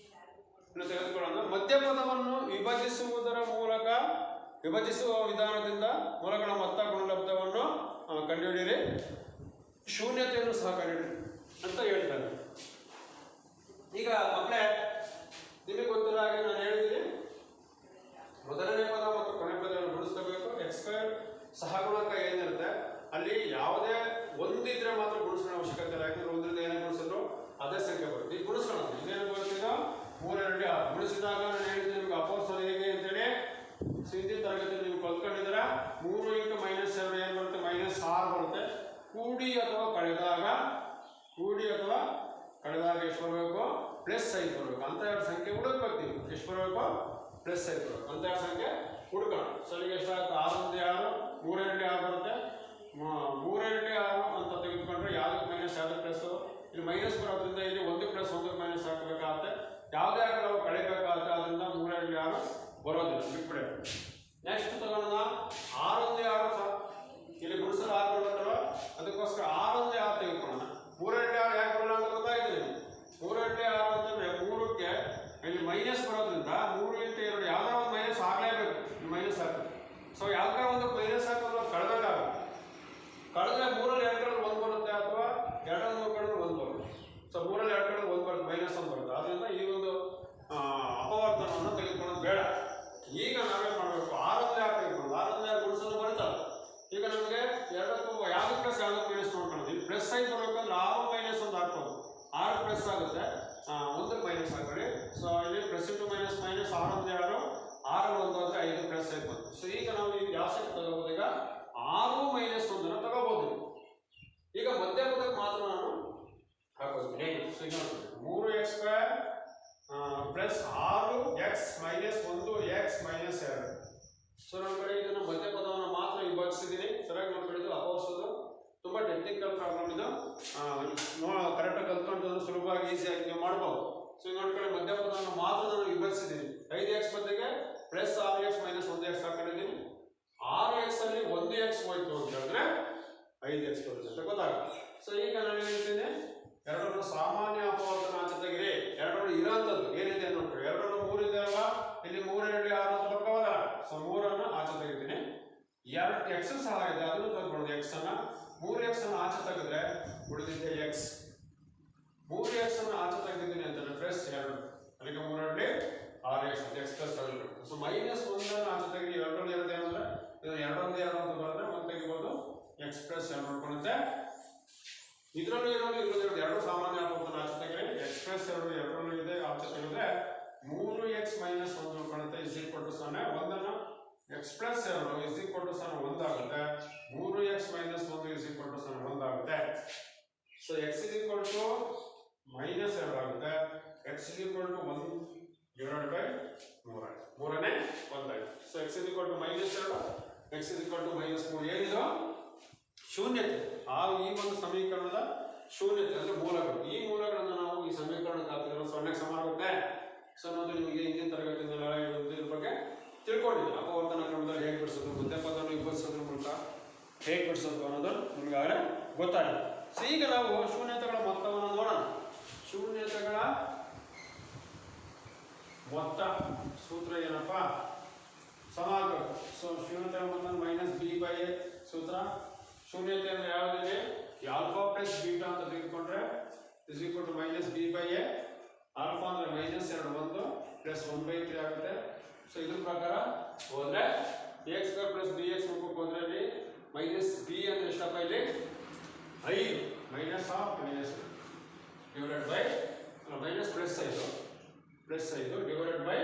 ತೆಗೆದುಕೊಳ್ಳೋಣ. ಮಧ್ಯಪದವನ್ನು ವಿಭಜಿಸುವುದರ ಮೂಲಕ ವಿಭಜಿಸುವ ವಿಧಾನದಿಂದ ಮೂಲಗಳ ಮೊತ್ತ ಗುಣಲಬ್ಧವನ್ನು ಕಂಡುಹಿಡಿಯಿರಿ, ಶೂನ್ಯತೆಯನ್ನು ಸಹ ಕಂಡುಹಿಡಿಯಿರಿ ಅಂತ ಹೇಳ್ತಾರೆ. ಈಗ ಮಕ್ಕಳೇ ನಿಮಗೆ ಗೊತ್ತಿರೋ ಹಾಗೆ ನಾನು ಹೇಳಿದ್ದೀನಿ, ಮೊದಲನೇ ಪದ ಮತ್ತು ಕೊನೆ ಪದವನ್ನು ಗುಣಿಸ್ಕೋಬೇಕು. x² ಸಹಗುಣಕ ಏನಿರುತ್ತೆ ಅಲ್ಲಿ ಯಾವುದೇ ಒಂದಿದ್ರೆ ಮಾತ್ರ ಗುಣಿಸ್ಕೊಳ್ಳೋ ಅವಶ್ಯಕತೆ ಇಲ್ಲ. ಯಾಕಂದ್ರೆ ಒಂದ್ರಿಂದ ಏನೇ ಗುಣಿಸಿದ್ರು ಅದೇ ಸಂಖ್ಯೆ ಬರುತ್ತೆ. ಈಗ ಗುಣಿಸ್ಕೊಳ್ಳೋದು ಇನ್ನೇನು ಬರುತ್ತೀಗ 3 2 6 ಗುಣಿಸಿದಾಗ ನಾನು ಹೇಳಿದ್ದೆ ನಿಮ್ಗೆ ಅಪೋರ್ಸಲ್ ಹೇಗೆ ಅಂತೇಳಿ. ಹಿಂದಿನ ತರಗತಿಯಲ್ಲಿ ನೀವು ಕಲ್ತ್ಕೊಂಡಿದ್ದೀರಾ. 3 ಇಂಟು ಮೈನಸ್ 2 ಏನು ಬರುತ್ತೆ ಮೈನಸ್ 6 ಬರುತ್ತೆ. ಕೂಡಿ ಅಥವಾ ಕಳೆದಾಗ ಎಷ್ಟು ಬರಬೇಕು ಪ್ಲಸ್ 5 ಬರಬೇಕು. ಅಂತ 2 ಸಂಖ್ಯೆ ಹುಡುಕ್ಬೇಕು ನೀವು. ಎಷ್ಟು ಬರಬೇಕು ಪ್ಲಸ್ 5 ಬರಬೇಕು ಅಂತ 2 ಸಂಖ್ಯೆ ಹುಡುಕೋಣ. ಸೊ ಈಗ ಎಷ್ಟಾಗುತ್ತೆ 6 1 6 3 2 6 ಬರುತ್ತೆ. 3 2 6 ಅಂತ ತೆಗೆದುಕೊಂಡ್ರೆ ಯಾವುದಕ್ಕೆ ಮೈನಸ್ ಯಾವುದಕ್ಕೆ ಪ್ಲಸ್, ಇಲ್ಲಿ ಮೈನಸ್ ಬರೋದ್ರಿಂದ ಇಲ್ಲಿ 1 ಪ್ಲಸ್ 1 ಮೈನಸ್ ಹಾಕಬೇಕಾಗುತ್ತೆ. ಯಾವುದೇ ಆಗಲಿ ನಾವು ಕಳಿಬೇಕಾಗುತ್ತೆ. ಅದರಿಂದ 3 2 6 ಬರೋದಿಲ್ಲ, ಬಿಟ್ಬಿಡಿ. ನೆಕ್ಸ್ಟ್ ತಗೊಳ್ಳೋಣ 6 1 6 ಇಲ್ಲಿ ಗುಣಿಸಲು 6 ಬರುತ್ತಲ್ವ, ಅದಕ್ಕೋಸ್ಕರ 6 1 6 ತೆಗೆದುಕೊಳ್ಳೋಣ. 3 2 6 ಯಾಕೆ ಬರೋಲ್ಲ ಅಂತ ಗೊತ್ತಾಗಿದೆ. 3 2 6 ಅಂತಂದ್ರೆ 3ಕ್ಕೆ ಇಲ್ಲಿ ಮೈನಸ್ ಬರೋದ್ರಿಂದ 3 ಇಂಟು 2 ಯಾವ್ದಾರ ಒಂದು ಮೈನಸ್ ಆಗಲೇಬೇಕು. ಮೈನಸ್ ಹಾಕಬೇಕು. ಸೊ ಯಾವ್ದಾರ ಒಂದು ಮೈನಸ್ ಹಾಕೋದು ಕಳೆದಾಗುತ್ತೆ. ಕಳೆದ್ರೆ 3ರಲ್ಲಿ 2 ಕಳೆದ್ರೆ 1 ಬರುತ್ತೆ, ಅಥವಾ 2ರಲ್ಲಿ 3 ಕಳೆದ್ರೆ 1 ಬರುತ್ತೆ. ಸೊ 3ರಲ್ಲಿ 2 ಕಳೆದ್ರೆ 1 ಬರುತ್ತೆ, ಮೈನಸ್ 1 ಬರುತ್ತೆ. ಅದರಿಂದ ಈ ಒಂದು ಅಪವರ್ತನವನ್ನು ತೆಗೆದುಕೊಳ್ಳೋದು ಬೇಡ. ಈಗ ನಾವೇನ್ ಮಾಡಬೇಕು 6 1 6 ತೆಗೆದುಕೊಂಡು 6 1 6 ಗುಣಿಸೋದು ಬರುತ್ತಲ್ಲ. ಈಗ ನಮಗೆ 2ಕ್ಕೂ ಯಾವ್ದು ಪ್ಲಸ್ ಯಾವ್ದು ಮೈನಸ್ ನೋಡ್ಕೊಳ್ಳೋದು. ಇಲ್ಲಿ ಪ್ಲಸ್ 5 ಬರಬೇಕಂದ್ರೆ 6 ಮೈನಸ್ 1 ಹಾಕ್ಬೋದು. 6 ಪ್ಲಸ್ ಆಗುತ್ತೆ, 1 ಮೈನಸ್ ಹಾಕೊಳ್ಳಿ. ಸೊ ಇಲ್ಲಿ ಪ್ಲಸ್ ಇಂಟು ಮೈನಸ್ ಮೈನಸ್ 6 1 6 6 1 ಅಂದ್ರೆ 5 ಪ್ಲಸ್ 5 ಬಂತು. ಸೊ ಈಗ ನಾವು ಯಾವ ಸಂಖ್ಯೆ ತಗೋಬಹುದು, ಈಗ 6 ಮೈನಸ್ 1 ತಗೋಬಹುದು. ಈಗ ಮಧ್ಯಪದಕ್ಕೆ ಮಾತ್ರ ನಾನು ಹಾಕೋತೀನಿ. ಸೊ ಈಗ 3x² plus 6x minus 1x minus 2. So ನಮ್ಮ ಕಡೆ ಇದನ್ನು ಮಧ್ಯಪದವನ್ನು ಮಾತ್ರ ವಿಭಜಿಸಿದ್ದೀನಿ. ಸರಿಯಾಗಿ ನೋಡ್ಕೊಂಡಿದ್ದು ಅಪವರ್ಸೋದು ತುಂಬ ಟೆಕ್ನಿಕಲ್ ಪ್ರಾಬ್ಲಮ್ ಇದು. ಕರೆಕ್ಟಾಗಿ ಕಲ್ತ್ಕೊಂಡು ಸುಲಭವಾಗಿ ಈಸಿಯಾಗಿ ನೀವು ಮಾಡ್ಬೋದು. ಸೊ ಈಗ ನೋಡ್ಕೊಳ್ಳಿ ಮಧ್ಯಪದವನ್ನು ಮಾತ್ರ ನಾನು ವಿಭಜಿಸಿದ್ದೀನಿ. 5x ಬದಲಿಗೆ ಪ್ಲಸ್ 6x ಮೈನಸ್ 1x ಹಾಕೊಂಡಿದ್ದೀನಿ. 6x ಅಲ್ಲಿ 1x ಹೋಯ್ತು ಅಂತ ಹೇಳಿದ್ರೆ 5x ಬರುತ್ತೆ ಅಂತ ಗೊತ್ತಾಗುತ್ತೆ. ಸೊ ಈಗ ನಾನು ಹೇಳ್ತೀನಿ, ಎರಡರನ್ನು ಸಾಮಾನ್ಯ ಅಪವರ್ತನ ಆಚೆ ತೆಗಿರಿ. ಎರಡರನ್ನು ಇರೋಂಥದ್ದು ಏನಿದೆ ನೋಡ್ಕೊಳ್ಳಿ. ಎರಡರನ್ನು 3 ಇದೆ ಅಲ್ವಾ, ಇಲ್ಲಿ 3 2 6 ಅಂತ ಬರ್ಕೋಲ್ಲ. ಸೊ 3ಅನ್ನು ಆಚೆ ತೆಗಿತೀನಿ. 2 x ಸಹ ಇದೆ, ಅದನ್ನು ತೆಗೆದುಕೊಳ್ಳೋದು. x ಅನ್ನ 3x ಅನ್ನು ಆಚೆ ತೆಗೆದ್ರೆ ಉಳಿದಿದೆ x. 3x ಅನ್ನು ಆಚೆ ತೆಗೆದಿದ್ದೀನಿ ಅಂತಂದ್ರೆ ಪ್ಲಸ್ 2, ಅದಕ್ಕೆ 3 2 6x x plus 2. So minus 1 ಅನ್ನು ಆಚೆ ತೆಗಿ. 2ರಲ್ಲಿ 2 ಏನಂದ್ರೆ ಇದು 2 1 2 ಅಂತ ಬರುತ್ತೆ. ಮತ್ತೆ ತೆಗಿಬೋದು x ಪ್ಲಸ್ 2 ನೋಡ್ಕೊಳ್ಳುತ್ತೆ. ಇದರಲ್ಲೂ ಇರೋದು ಇರೋದು 2 ಸಾಮಾನ್ಯ ಅಪವರ್ತನ ಆಚೆ ತೆಗೆದ್ರೆ x ಪ್ಲಸ್ 2 ಎರಡರಲ್ಲೂ ಇದೆ, ಆಚೆ ತೆಗೆದ್ರೆ 3x ಮೈನಸ್ 1 ನೋಡ್ಕೊಳ್ಳುತ್ತೆ ಇಸ್ ಈಕ್ವಲ್ ಟು 0. 1ಅನ್ನು x plus 2 is equal to 0 1 ಆಗುತ್ತೆ. 3x minus 1 is equal to 0 1 ಆಗುತ್ತೆ. So x is equal to minus 2 ಆಗುತ್ತೆ. x is equal to 1 divided by 3 3ನೇ 1 ಆಗುತ್ತೆ. So x is equal to minus 2, x is equal to minus 3. ಏನಿದು ಶೂನ್ಯತೆ. ಈ ಒಂದು ಸಮೀಕರಣದ ಶೂನ್ಯತೆ ಅಂದ್ರೆ ಮೂಲಗಳು. ಈ ಮೂಲಗಳನ್ನು ನಾವು ಈ ಸಮೀಕರಣಕ್ಕೆ ಹಾಕಿದ್ರೆ 0ಕ್ಕೆ ಸಮ ಆಗುತ್ತೆ. ಸೊ ಅನ್ನೋದು ನಿಮಗೆ ಹಿಂದಿನ ತರಗತಿಯಿಂದ ಇದ್ರ ಬಗ್ಗೆ ತಿಳ್ಕೊಂಡಿದ್ದೀವಿ. ಅಪವರ್ತನ ಕ್ರಮದಲ್ಲಿ ಹೇಗೆ ಬಿಡಿಸೋದು, ಮಧ್ಯಪದವನ್ನು ವಿಭಜಿಸೋದ್ರ ಮೂಲಕ ಹೇಗೆ ಬಿಡಿಸೋದು ಅನ್ನೋದು ನಿಮ್ಗೆ ಆಗಲೇ ಗೊತ್ತಾಗಿದೆ. ಸೊ ಈಗ ನಾವು ಶೂನ್ಯತೆಗಳ ಮೊತ್ತವನ್ನು ನೋಡೋಣ. ಶೂನ್ಯತೆಗಳ ಮೊತ್ತ ಸೂತ್ರ ಏನಪ್ಪ? ಸಮಾಕಲನ. ಸೊ ಶೂನ್ಯತೆಗಳ ಮೊತ್ತ ಮೈನಸ್ ಬಿ ಬೈ ಎ ಸೂತ್ರ. ಶೂನ್ಯತೆ ಅಂದ್ರೆ ಯಾವುದಿದೆ? ಆಲ್ಫಾ ಪ್ಲಸ್ ಬೀಟಾ ಅಂತ ತೆಗೆದುಕೊಂಡ್ರೆ is equal to minus b by a. Alpha ಅಂದ್ರೆ ಮೈನಸ್ 2 1 ಪ್ಲಸ್ 1/3 ಆಗುತ್ತೆ. ಸೊ ಇದ್ರ ಪ್ರಕಾರ ಹೋದ್ರೆ x square plus B x ರೂಪಕ್ಕೆ ಹೋದ್ರೆ ಇಲ್ಲಿ ಮೈನಸ್ ಬಿ ಅಂದ್ರೆ ಎಷ್ಟಪ್ಪ? ಇಲ್ಲಿ 5 minus of minus divided by minus plus 5 divided by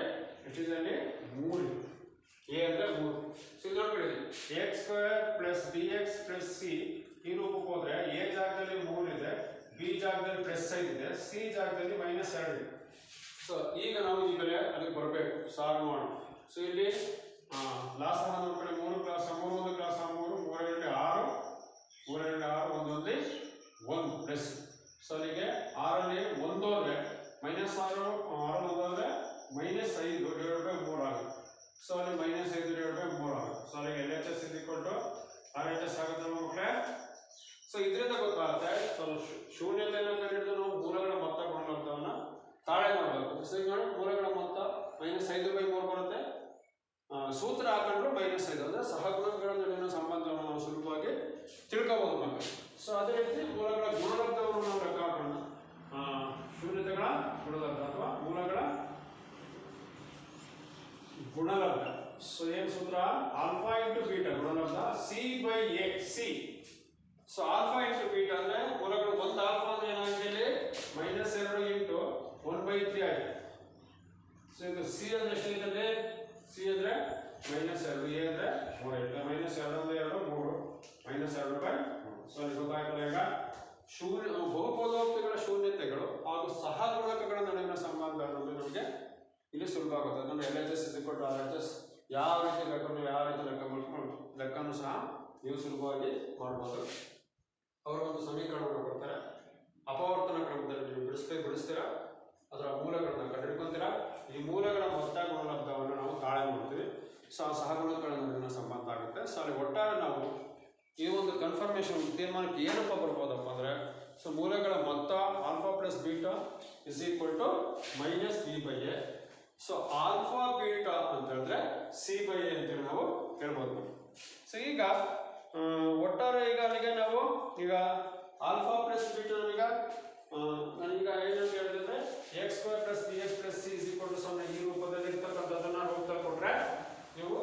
ಎಷ್ಟಿದೆ? 3. ಎ ಅಂದ್ರೆ 3. ಸೊ ಇದು ನೋಡ್ಕೊಳ್ಳಿ, x square plus B X plus c ಈ ರೂಪಕ್ಕೆ ಹೋದ್ರೆ ಎ ಜಾಗದಲ್ಲಿ 3 ಇದೆ, ಬಿ ಜಾಗದಲ್ಲಿ ಪ್ಲಸ್ 5 ಇದೆ, ಸಿ ಜಾಗದಲ್ಲಿ ಮೈನಸ್ 2 ಇದೆ. ಸೊ ಈಗ ನಾವು ಈ ಬೆಲೆ ಅದಕ್ಕೆ ಬರಬೇಕು, ಸಾಲ್ವ್ ಮಾಡೋಣ. ಸೊ ಇಲ್ಲಿ ಲಾಸ್ಟ್ ನೋಡ್ಕೊಳ್ಳಿ, 3 ಕ್ಲಾಸ್ 3 1 ಕ್ಲಾಸ್ 3 3 2 6 3 2 6 1 1 ಪ್ಲಸ್. ಸೊ ಅಲ್ಲಿಗೆ 6 ಅಲ್ಲಿ 1 ಹೋದ್ರೆ ಮೈನಸ್ 6 6 ಹೋದ್ರೆ ಮೈನಸ್ 5 ಡಿವೈಡೆಡ್ ಬೈ 3 ಆಗುತ್ತೆ. ಸೊ ಅಲ್ಲಿ ಮೈನಸ್ 5 ಡಿವೈಡೆಡ್ ಬೈ 3 ಆಗುತ್ತೆ. ಸೊ ಅಲ್ಲಿಗೆ ಎಲ್ ಎಚ್ ಎಸ್ ಇದ್ಕೊಂಡು ಆರ್ ಎಚ್ ಎಸ್ ಆಗುತ್ತೆ ಮಕ್ಕಳೇ. ಸೊ ಇದರಿಂದ ಗೊತ್ತಾಗುತ್ತೆ ಶೂನ್ಯತೆಯನ್ನು ಕಂಡುಹಿಡಿದು ನಾವು ಮೂಲಗಳ ಮೊತ್ತ ಗುಣಲಬ್ಧವನ್ನು ತಾಳೆ ಮಾಡಬೇಕು. ಸೊ ಈಗ ನೋಡಿ, ಮೂಲಗಳ ಮೊತ್ತ ಮೈನಸ್ 5/3 ಬರುತ್ತೆ. ಸೂತ್ರ ಹಾಕೊಂಡ್ರು ಮೈನಸ್ 5 ಅಂದ್ರೆ ಸಹಗುಣಕಗಳ ನಡುವಿನ ಸಂಬಂಧವನ್ನು ನಾವು ಸುಲಭವಾಗಿ ತಿಳ್ಕೋಬಹುದು ಮಕ್ಕಳು. ಸೊ ಅದೇ ರೀತಿ ಮೂಲಗಳ ಗುಣಲಬ್ಧವನ್ನು ನಾವು ಲೆಕ್ಕ ಹಾಕೋಣ. ಶೂನ್ಯತೆಗಳ ಗುಣಲಬ್ಧ ಅಥವಾ ಮೂಲಗಳ ಗುಣಲಬ್ಧ. ಸೊ ಏನ್ ಸೂತ್ರ? ಆಲ್ಫಾ ಇಂಟು ಬೀಟಾ ಗುಣಲಬ್ಧ C by A. C so alpha into beta ಅಂದ್ರೆ ಮೂಲಗಳು ಒಂದು ಆಲ್ಫಾ ಅಂದ್ರೆ ಏನಾಗಿದೆ? ಮೈನಸ್ 2 ಇಂಟು 1/3 ಆಗಿದೆ. ಸೊ ಇದು ಸಿ ಅಂದ್ರೆ ಎಷ್ಟಿದೆ? ಸಿ ಅಂದ್ರೆ ಮೈನಸ್ 2, ಎ ಅಂದ್ರೆ 3 ಇದೆ. ಮೈನಸ್ 2 ಅಂದ್ರೆ 2 3 ಮೈನಸ್ 2/3. ಸೊ ಅಲ್ಲಿ ಗೊತ್ತಾಯ್ತಲ್ಲ ಈಗ ಬಹುಪದೋಕ್ತಿಗಳ ಶೂನ್ಯತೆಗಳು ಹಾಗೂ ಸಹಗುಣಕಗಳ ನಡುವಿನ ಸಂಬಂಧ ಅನ್ನೋದು ನಮಗೆ ಇಲ್ಲಿ ಸುಲಭ ಆಗುತ್ತೆ. ಅದನ್ನು ಎಲ್ ಎಚ್ ಎಸ್ ಇದ್ದುಕೊಂಡು ಆರ್ ಎಚ್ ಎಸ್ ಯಾವ ರೀತಿ ಲೆಕ್ಕ ಮಾಡ್ಕೊಂಡು ಲೆಕ್ಕನೂ ಸಹ ನೀವು ಸುಲಭವಾಗಿ ಮಾಡ್ಬೋದು. ಅವರು ಒಂದು ಸಮೀಕರಣವನ್ನು ಕೊಡ್ತಾರೆ, ಅಪವರ್ತನ ಕ್ರಮದಲ್ಲಿ ನೀವು ಬಿಡಿಸ್ತೀರಾ, ಅದರ ಮೂಲಗಳನ್ನ ಕಂಡುಹಿಡ್ಕೊಂತೀರಾ. ಈ ಮೂಲಗಳ ಮೊತ್ತ ಗುಣಲಬ್ಧವನ್ನು ನಾವು ತಾಳೆ ಮಾಡ್ತೀವಿ. ಸೊ ಆ ಸಹಗುಣಕಗಳ ನಡುವಿನ ಸಂಬಂಧ ಆಗುತ್ತೆ. ಸೊ ಅಲ್ಲಿ ಒಟ್ಟಾರೆ ನಾವು ಈ ಒಂದು ಕನ್ಫರ್ಮೇಷನ್ ತೀರ್ಮಾನಕ್ಕೆ ಏನಪ್ಪ ಬರ್ಬೋದಪ್ಪ ಅಂದರೆ, ಸೊ ಮೂಲಗಳ ಮೊತ್ತ alpha plus beta is equal to minus b by A. So alpha beta ಅಂತ ಹೇಳಿದ್ರೆ ಸಿ ಬೈ ಎ ಅಂತೇಳಿ ನಾವು ಹೇಳ್ಬೋದು. ಸೊ ಈಗ ಒಟ್ಟಾರೆ ಈಗ ಅಲ್ಲಿಗೆ ನಾವು ಈಗ ಆಲ್ಫಾ ಪ್ಲಸ್ ಬೀಟಾ ನಾನೀಗ ಏನಂತ ಹೇಳಿದ್ರೆ x square plus B X plus c is equal to 0 ಈ ರೂಪದಲ್ಲಿ ಇರ್ತಕ್ಕಂಥದ್ದನ್ನ ರೂಪದಲ್ಲಿ ಕೊಟ್ರೆ ನೀವು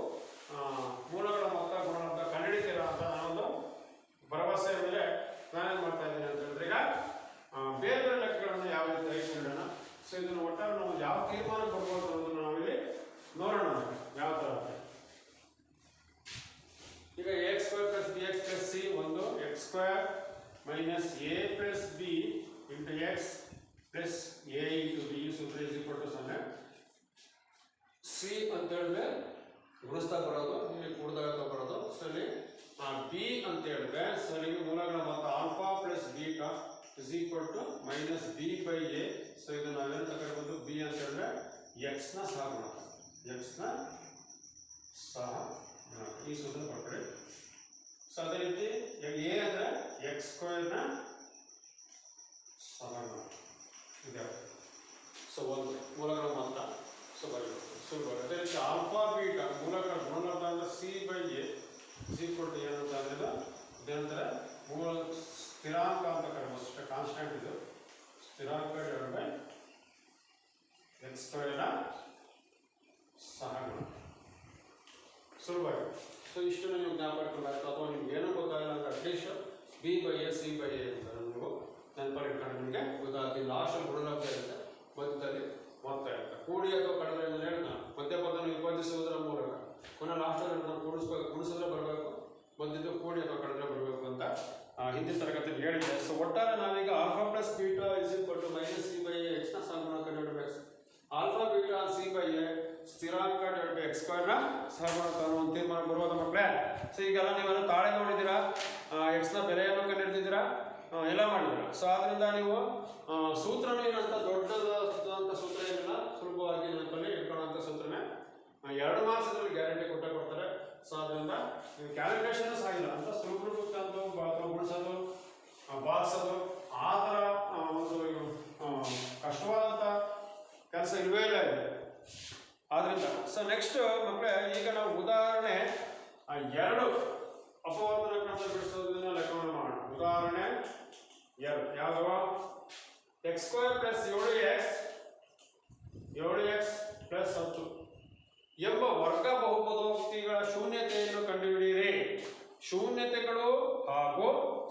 ಮೂಲಗಳ ಮೊತ್ತ ಗುಣಲಬ್ಧ ಕಂಡುಹಿಡಿತೀರಾ ಅಂತ ನಾನೊಂದು ಭರವಸೆ ಮೇಲೆ ನಾನೇನು ಮಾಡ್ತಾ ಇದ್ದೀನಿ ಅಂತ ಹೇಳಿದ್ರೆ, ಈಗ ಬೇರೆ ಬೇರೆ ಲೆಕ್ಕಗಳನ್ನು ಯಾವ ರೀತಿ ತೆಗೆದುಕೊಳ್ಳೋಣ. ಸೊ ಇದನ್ನು ಒಟ್ಟಾರೆ ನಾವು ಯಾವ ತೀರ್ಮಾನಕ್ಕೆ ಬರ್ಬೋದು ಅನ್ನೋದನ್ನು ನಾವಿಲ್ಲಿ ನೋಡೋಣ ಯಾವ ಥರ. ಈಗ X square plus B X plus C ಒಂದು, X square minus A plus B into X plus A into B ಸೂತ್ರ ಇಸ್ ಈಕ್ವಲ್ ಟು 0. ಸಿ ಅಂತ ಹೇಳಿದ್ರೆ ಗುಣಿಸ್ತಾ ಬರೋದು, ಇಲ್ಲಿ ಕೂಡಿದಾಗ ಬರೋದು. ಸೊ ಇಲ್ಲಿ ಬಿ ಅಂತ ಹೇಳಿದ್ರೆ ಸೊ ಇಲ್ಲಿ ಮೂಲಗಳ ಮೊತ್ತ alpha plus beta is equal to minus b by A. So ಇದು ನಾವೇನು ತಗೊಂಡು ಬಿ ಅಂತ ಹೇಳಿದ್ರೆ ಎಕ್ಸ್ ನ ಸಹಗುಣಕ, ಎಕ್ಸ್ ನ ಸಹಗುಣಕ ಈ ಸೂತ್ರ ಕೊಟ್ಟರೆ. ಸೊ ಅದೇ ರೀತಿ ಎ ಅಂದ್ರೆ ಎಕ್ಸ್ ಸ್ಕ್ವೇರ್ ನ ಸಹಗುಣಕ ಇದೆ. ಸೊ ಒಂದು ಮೂಲಗಳ ಮೊತ್ತ ಸೊ ಬರೀಬೇಕು ಸುಲಭ. ಅದೇ ರೀತಿ ಆಲ್ಫಾ ಬೀಟಾ ಮೂಲಗಳ ಗುಣಲಬ್ಧ ಅಂದ್ರೆ c by A is equal to ಏನಂತ ಅಂದ್ರೆ ಇದಂದ್ರೆ ಮೂಲ ಸ್ಥಿರಾಂಕ ಅಂತ ಕರೀಬೋದು, ಅಷ್ಟೇ ಕಾನ್ಸ್ಟೆಂಟ್. ಇದು ಸ್ಥಿರಾಂಕ ಡಿವೈಡೆಡ್ ಬೈ ಎಕ್ಸ್ ಸ್ಕ್ವೇರ್ ನ ಸಹಗುಣಕ ಸುಲಭ. ಸೊ ಇಷ್ಟು ನೀವು ಜ್ಞಾಪಕ ಇಟ್ಕೊಳ್ಬೇಕು. ಅಥವಾ ನಿಮ್ಗೆ ಏನೂ ಗೊತ್ತಾಗಲ್ಲ ಅಂದ್ರೆ at least B by A C by A ಅಂತ ನೀವು ನೆನಪಲ್ಲಿ ಇಟ್ಕೊಂಡು ನಿಮಗೆ ಗೊತ್ತಾಗ್ತದೆ. ಲಾಸ್ಟಲ್ಲಿ ಗುಣಲಬ್ಧ ಇರುತ್ತೆ, ಮಧ್ಯದಲ್ಲಿ ಮೊತ್ತ ಇರುತ್ತೆ. ಕೂಡಿ ಅಥವಾ ಕಡಿಮೆ ಅಂತ ಹೇಳಿದ ಮಧ್ಯಪದವನ್ನು ವಿಭಜಿಸುವುದರ ಮೂಲಕ ಪುನಃ ಲಾಸ್ಟಲ್ಲಿ ನಾವು ಗುಣಿಸಿದ್ರೆ ಬರಬೇಕು, ಮಧ್ಯದ್ದು ಕೂಡಿ ಅಥವಾ ಕಡಿಮೆ ಬರಬೇಕು ಅಂತ ಹಿಂದಿನ ತರಗತಿಯಲ್ಲಿ ಹೇಳಿದೆ. ಸೊ ಒಟ್ಟಾರೆ ನಾವೀಗ alpha plus beta is equal to minus C by X ನ ಸಹಗುಣಕ divided by alpha beta C by A ಸ್ಥಿರಾಂಕ ಡಿವೈಡೆಡ್ ಬೈ ಎಕ್ಸ್ ಸ್ಕ್ವೇರ್ ನ ಸಹಗುಣಕ ಅನ್ನೋ ಒಂದು ತೀರ್ಮಾನ ಬರುವುದು ಮಕ್ಕಳೇ. ಸೊ ಈಗೆಲ್ಲ ನೀವೆಲ್ಲ ತಾಳೆ ನೋಡಿದ್ದೀರಾ, ಎಕ್ಸ್ ನ ಬೆಲೆಯನ್ನು ಕಂಡುಹಿಡಿದಿದ್ದೀರಾ, ಎಲ್ಲ ಮಾಡಿದ್ದೀರಾ. ಸೊ ಆದ್ರಿಂದ ನೀವು ಸೂತ್ರನೂ ಏನಂತ ದೊಡ್ಡದಾದಂಥ ಸೂತ್ರ ಏನಿಲ್ಲ, ಸುಲಭವಾಗಿ ನೆನಪಲ್ಲಿ ಇಟ್ಕೊಳ್ಳೋಂಥ ಸೂತ್ರನೇ. 2 ಮಾರ್ಕ್ಸ್ ಇದರಲ್ಲಿ ಗ್ಯಾರಂಟಿ ಕೊಡ್ತಾರೆ. ಸೊ ಅದರಿಂದ ನೀವು ಕ್ಯಾಲ್ಕುಲೇಷನ್ ಆಗಿಲ್ಲ ಅಂತ ಸುಲಭ ಅಂತ ಗುಣಿಸೋದು ಬಾರಿಸೋದು ಆ ಥರ ಒಂದು ಕಷ್ಟವಾದಂಥ ಕೆಲಸ ಇಲ್ವೇ ಇಲ್ಲ ಇದೆ. ಆದ್ರಿಂದ ಸೊ ನೆಕ್ಸ್ಟ್ ಮಕ್ಕಳೇ, ಈಗ ನಾವು ಉದಾಹರಣೆ 2 ಅಪವರ್ತನ ಕ್ರಮದಲ್ಲಿ ಬಿಡಿಸೋದನ್ನ ಲೆಕ್ಕವನ್ನು ಮಾಡೋಣ. ಉದಾಹರಣೆ 2 ಯಾವ್ದವ? x² + 7x + 10 ಎಂಬ ವರ್ಗ ಬಹುಪದೋಕ್ತಿಗಳ ಶೂನ್ಯತೆಯನ್ನು ಕಂಡುಹಿಡಿಯಿರಿ. ಶೂನ್ಯತೆಗಳು ಹಾಗೂ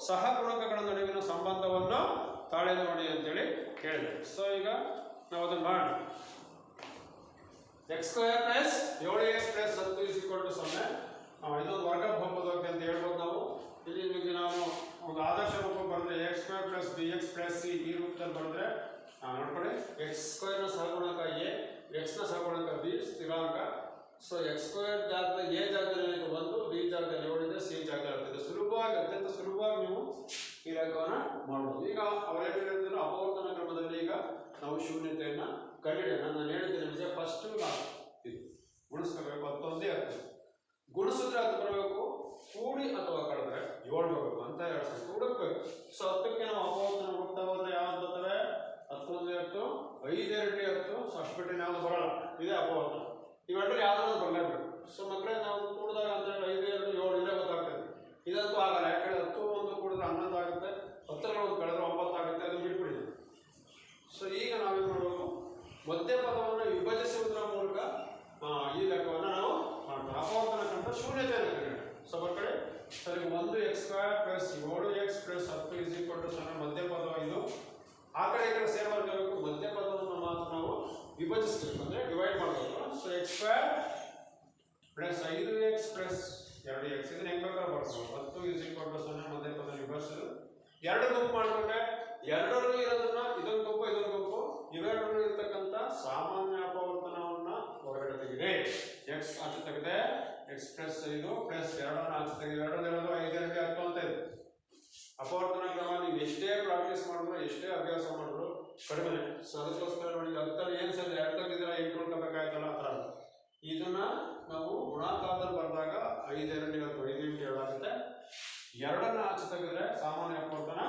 ಸಹಗುಣಕಗಳ ನಡುವಿನ ಸಂಬಂಧವನ್ನು ತಾಳೆ ನೋಡಿ ಅಂತೇಳಿ ಕೇಳಿದೆ. ಸೊ ಈಗ ನಾವು ಅದನ್ನು ಮಾಡೋಣ. x² + 7x + 10 0. ಇದೊಂದು ವರ್ಗ ಬಹುಪದೋಕ್ತಿ ಅಂತ ಹೇಳ್ಬೋದು ನಾವು. ಇಲ್ಲಿ ನಿಮಗೆ ನಾವು ಒಂದು ಆದರ್ಶ ರೂಪ ಬರೆದ್ರೆ x² + bx + c ಈ ರೂಪದಲ್ಲಿ ಬರೆದ್ರೆ ನೋಡ್ಕೊಳ್ಳಿ, x² ನ ಸಹಗುಣಕ a, x ನ ಸಹಗುಣಕ b ಸ್ಥಿರಾಂಕ. ಸೊ x² ಜಾಗದಲ್ಲಿ a ಜಾಗದಲ್ಲಿ 1, b ಜಾಗದಲ್ಲಿ 7 ಇದೆ, c ಜಾಗದಲ್ಲಿ 10 ಇದೆ. ಸುಲಭವಾಗಿ, ಅತ್ಯಂತ ಸುಲಭವಾಗಿ ನೀವು ಈ ಲೆಕ್ಕವನ್ನು ಮಾಡಬಹುದು. ಈಗ ಅವರೇನಿದ್ರು ಅಪವರ್ತನ ಕ್ರಮದಲ್ಲಿ ಈಗ ನಾವು ಶೂನ್ಯತೆಯನ್ನ ಕಂಡುಹಿಡಿಯೋಣ. ನಾನು ಹೇಳಿದ್ದೇನೆ ನಿಮಗೆ ಫಸ್ಟ್ ಇದು ಗುಣಿಸ್ಕೋಬೇಕು, 10 ಒಂದೇ 10 ಗುಣಿಸಿದ್ರೆ 10 ಬರಬೇಕು, ಕೂಡಿ ಅಥವಾ ಕಳೆದ್ರೆ 7 ಬರಬೇಕು ಅಂತ ಎರಡು ಸಂಖ್ಯೆ ಹುಡುಕ್ಬೇಕು. ಸೊ 10ಕ್ಕೆ ನಾವು ಅಪವರ್ತನ ಹುಡುಕ್ತಾ ಹೋದ್ರೆ ಯಾವ್ದು ಬರ್ತವೆ? 10 ಒಂದೇ 10, 5 2 10. ಸೊ ಅಷ್ಟು ಬಿಟ್ಟರೆ ಯಾವ್ದು ಬರಲ್ಲ, ಇದೇ ಅಪವರ್ತನ. ಇವೆರಡರಲ್ಲಿ ಯಾವ್ದಾದ್ರು ಬರಲೇಬೇಕು. ಸೊ ಮಕ್ಕಳೇ, ನಾವು ಕೂಡಿದಾಗ ಅಂತ 5 2 7 ಇಲ್ಲೇ ಗೊತ್ತಾಗ್ತದೆ. ಇದಂತೂ ಆಗಲ್ಲ, ಯಾಕಂದ್ರೆ 10 1 ಕೂಡಿದ್ರೆ 11 ಆಗುತ್ತೆ, 10ರಲ್ಲಿ 1 ಕಳೆದ್ರೆ 9 ಆಗುತ್ತೆ, ಅದು ಬಿಟ್ಬಿಡಿ. ಸೊ ಈಗ ನಾವೇನು ಮಾಡಬೇಕು? ಮಧ್ಯ ಪದವನ್ನು ವಿಭಜಿಸುವುದರ ಮೂಲಕ ಈ ಲೆಕ್ಕವನ್ನು ನಾವು ಮಾಡ್ತೀವಿ. ಅಪವರ್ತನ ಕ್ರಮದ ಶೂನ್ಯತೆಯನ್ನು ಕಂಡುಹಿಡಿಯೋಣ. ಸೊ ಮಕ್ಕಳೇ, ಸರಿ, 1x² + 7x + 10 0 ಮಧ್ಯ ಪದ ಇದು. ಆ ಕಡೆ ಈ ಕಡೆ ಸೇರ್ ಮಾಡಬೇಕು. ಮಧ್ಯ ಪದವನ್ನು ಮಾತ್ರ ನಾವು ವಿಭಜಿಸಬೇಕು, ಅಂದ್ರೆ ಡಿವೈಡ್ ಮಾಡಬೇಕು. ಸೊ x² + 5x + 2x ಇದನ್ನ ಹೆಂಗ್ ಬೇಕಾದ್ರೂ ಬರ್ತೀವಿ. 10 0 ಮಧ್ಯ ಪದ ವಿಭಜಿಸಲು 2 ಗುಂಪು ಮಾಡಿಕೊಂಡ್ರೆ 2ರಲ್ಲಿ ಇರೋದನ್ನ ಇದೊಂದು ಗುಂಪು ಇದೊಂದು ಗುಂಪು, ಇವೆರಡರಲ್ಲಿ ಇರ್ತಕ್ಕಂಥ ಸಾಮಾನ್ಯ ಅಪವರ್ತನವನ್ನ ಹೊರಗಡೆ ತೆಗೆದೆ. x ಆಚೆ ತೆಗೆದೆ, x + 5 + 2 ಆಚೆ ತೆಗೆದೆ. 2 ಇರೋದು 5 2 10 ಅಂತ ಇದೆ. ಅಪವರ್ತನ ಕ್ರಮ ನೀವು ಎಷ್ಟೇ ಪ್ರಾಕ್ಟೀಸ್ ಮಾಡಿದ್ರು, ಎಷ್ಟೇ ಅಭ್ಯಾಸ ಮಾಡಿದ್ರು ಕಡಿಮೆ. ಸೊ ಅದಕ್ಕೋಸ್ಕರ ನೋಡಿ, 10ರಲ್ಲಿ ಏನು ಸೇರಿದ್ರೆ 2 ತೆಗೆದಿದ್ರೆ 8 ಉಳ್ಕೋಬೇಕಾಯ್ತಲ್ಲ, ಆ ಥರ. ಇದನ್ನ ನಾವು ಗುಣಾಕಾರದಲ್ಲಿ ಬರೆದಾಗ 5 2 5 8 7 ಆಗುತ್ತೆ. 2ನ್ನ ಆಚೆ ತೆಗೆದ್ರೆ ಸಾಮಾನ್ಯ ಅಪವರ್ತನ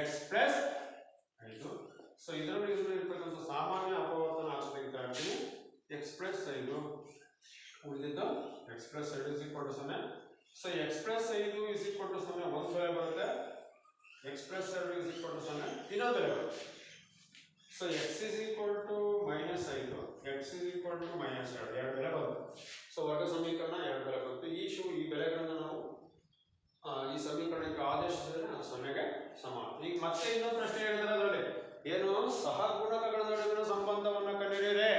x + 5. ಸೊ ಇದರಲ್ಲಿ ಇರ್ತಕ್ಕಂಥ ಸಾಮಾನ್ಯ ಅಪವರ್ತನ ಆಚೆ ತೆಗಿತಾ ಇರ್ತೀವಿ. x + 5 ಉಳಿದಿದ್ದು x + 7 0. ಸೊ x + 5 0 ಒಂದು ಬೆಲೆ ಬರುತ್ತೆ, x + 7 0 ಇನ್ನೊಂದು ಬೆಲೆ ಬರುತ್ತೆ. ಸೊ x -5 x -2 ಎರಡು ಬೆಲೆ ಬರುತ್ತೆ. ಸೊ ವರ್ಗ ಸಮೀಕರಣ 2 ಬೆಲೆ ಬರುತ್ತೆ. ಈ ಬೆಲೆಗಳನ್ನು ನಾವು ಈ ಸಮೀಕರಣಕ್ಕೆ ಆದೇಶಿಸಿದ್ರೆ 0ಗೆ ಸಮಾನ. ಈಗ ಮತ್ತೆ ಇನ್ನೊಂದು ಪ್ರಶ್ನೆ ಹೇಳಿದ್ರೆ ಅದರಲ್ಲಿ ಏನು? ಸಹಗುಣಕಗಳ ನಡುವಿನ ಸಂಬಂಧವನ್ನು ಕಂಡುಹಿಡಿಯಿರಿ.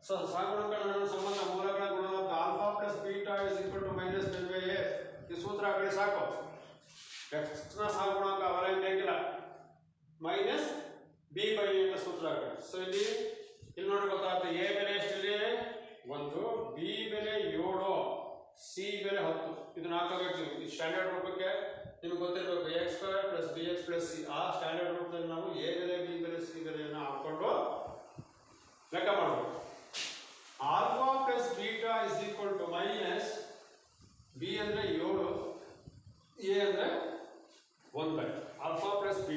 ಸೊ ಸಹಗುಣಕಗಳ ನಡುವಿನ ಸಂಬಂಧ ಮೂಲಗಳ ಗುಣಲಬ್ಧ α + β = -10/a. ಈ ಸೂತ್ರ ಹಾಕಿ ಸಾಕು. x ನ ಸಹಗುಣಕ ಅವರೇನು ಬೇಕಿಲ್ಲ, -b/a ಅಂತ ಸೂತ್ರ ಹಾಕಿ. ಸೊ ಇಲ್ಲಿ ನೋಡಿ ಗೊತ್ತಾಗುತ್ತೆ, a ಬೆಲೆ ಎಷ್ಟಿದೆ? 1, b ಬೆಲೆ 7, c ಬೆಲೆ 10. ಇದನ್ನ ಹಾಕಬೇಕು. ಈ ಸ್ಟ್ಯಾಂಡರ್ಡ್ ರೂಪಕ್ಕೆ ನಿಮಗೆ ಗೊತ್ತಿರಬೇಕು, x² + bx + c. ಆ ಸ್ಟ್ಯಾಂಡರ್ಡ್ ರೂಪದಲ್ಲಿ ನಾವು a ಬೆಲೆ, b ಬೆಲೆ, c ಬೆಲೆಯನ್ನು ಹಾಕೊಂಡು ಲೆಕ್ಕ ಮಾಡಬೇಕು. α + β = b ಅಂದ್ರೆ 7, a ಅಂದ್ರೆ 1/. α + β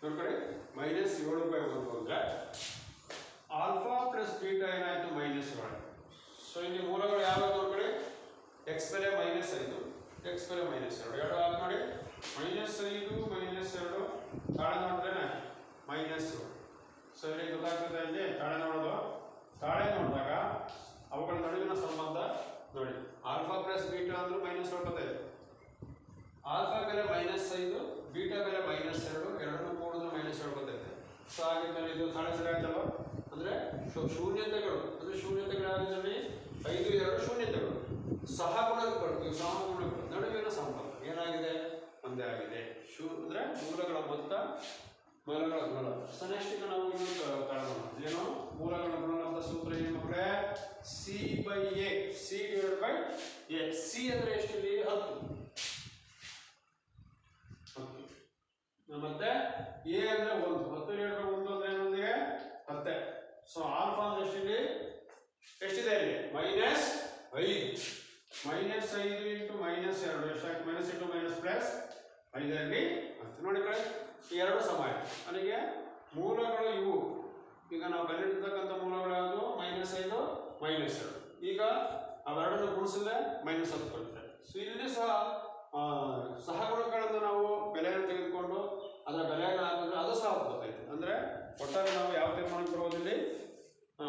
ನೋಡಿ ಕಡೆ -7/1 ಅಂದ್ರೆ α + β ಏನಾಯ್ತು? -7. ಸೊ ಇಲ್ಲಿ ಮೂಲಗಳು ಯಾವ್ಯಾವ ನೋಡಿ ಕಡೆ? x ಬೆಲೆ -5, x ಬೆಲೆ -2 ಎರಡು ಹಾಕಿ ನೋಡಿ. -5 -2 ತಾಳೆ ನೋಡಿದ್ರೆ -7. ಸೊ ಇಲ್ಲಿ ಗೊತ್ತಾಗ್ತದೆ, ಇಲ್ಲಿ ತಾಳೆ ನೋಡೋದು. ತಾಳೆ ನೋಡಿದಾಗ ಅವುಗಳ ನಡುವಿನ ಸಂಬಂಧ ನೋಡಿ, α + β ಅಂದ್ರೂ -7 ಬರ್ತದೆ. ಆಲ್ಫಾ ಬೆಲೆ -5, ಬೀಟಾ ಬೆಲೆ -2, ಎರಡನ್ನೂ ಕೂಡಿದ್ರೆ -7 ಬರ್ತೈತೆ. ಸೊ ಹಾಗಿದ್ಮೇಲೆ ಇದು ತಾಳೆ ಸರಿ ಆಯ್ತಲ್ಲ. ಅಂದ್ರೆ ಶೂನ್ಯತೆಗಳು, ಅಂದ್ರೆ ಶೂನ್ಯತೆಗಳು ಯಾವ್ದ್ರಲ್ಲಿ? 5 2 ಶೂನ್ಯತೆಗಳು. ಸಹಗುಣಕಗಳು ನಡುವಿನ ಸಂಬಂಧ ಏನಾಗಿದೆ? ಒಂದೇ ಆಗಿದೆ. ಅಂದ್ರೆ ಮೂಲಗಳ ಮೊತ್ತ, ಮೂಲಗಳ ಗುಣಲಬ್ಧ. ಸೊ ನೆಕ್ಸ್ಟ್ ಈಗ ನಾವು ಇನ್ನೊಂದು ಕಾರಣ ಏನು? ಮೂಲಗಳ ಗುಣಲಬ್ಧ ಸೂತ್ರ ಏನು ಮಕ್ಕಳೇ? c/a. c/a. c ಅಂದ್ರೆ ಎಷ್ಟಿಲ್ಲಿ? 10. ಮತ್ತೆ a ಅಂದ್ರೆ 1, 10 × 1 ಅಂದ್ರೆ ಏನೊಂದಿಗೆ 10. ಸೊ ಆಲ್ಫಾ ಅಂದ್ರೆ ಎಷ್ಟಿದೆ? ಎಷ್ಟಿದೆ ಇಲ್ಲಿ? -5. -5 × -2 ಎಷ್ಟಾಯ್ತು? -2 +. 5ರಲ್ಲಿ 10 ನೋಡಿ ಕಡೆ ಈ ಎರಡು ಸಮ ಇದೆ. ನನಗೆ ಮೂಲಗಳು ಇವು. ಈಗ ನಾವು ಕಂಡುಹಿಡಿತಕ್ಕಂಥ ಮೂಲಗಳು ಯಾವುದು? -5 -2. ಈಗ ಅವೆರಡನ್ನು ಗುಣಿಸಿದ್ರೆ -10 ಬರುತ್ತೆ. ಸೊ ಇಲ್ಲಿ ಸಹ ಸಹಗುಣಕಗಳನ್ನು ನಾವು ಬೆಲೆಯನ್ನು ತೆಗೆದುಕೊಂಡು ಅದರ ಬೆಲೆಯನ್ನು ಹಾಕಿದ್ರೆ ಅದು ಸಹ ಗೊತ್ತಾಯ್ತು. ಅಂದರೆ ಒಟ್ಟಾರೆ ನಾವು ಯಾವ ತೀರ್ಮಾನಕ್ಕೆ ಬರೋದಿಲ್ಲಿ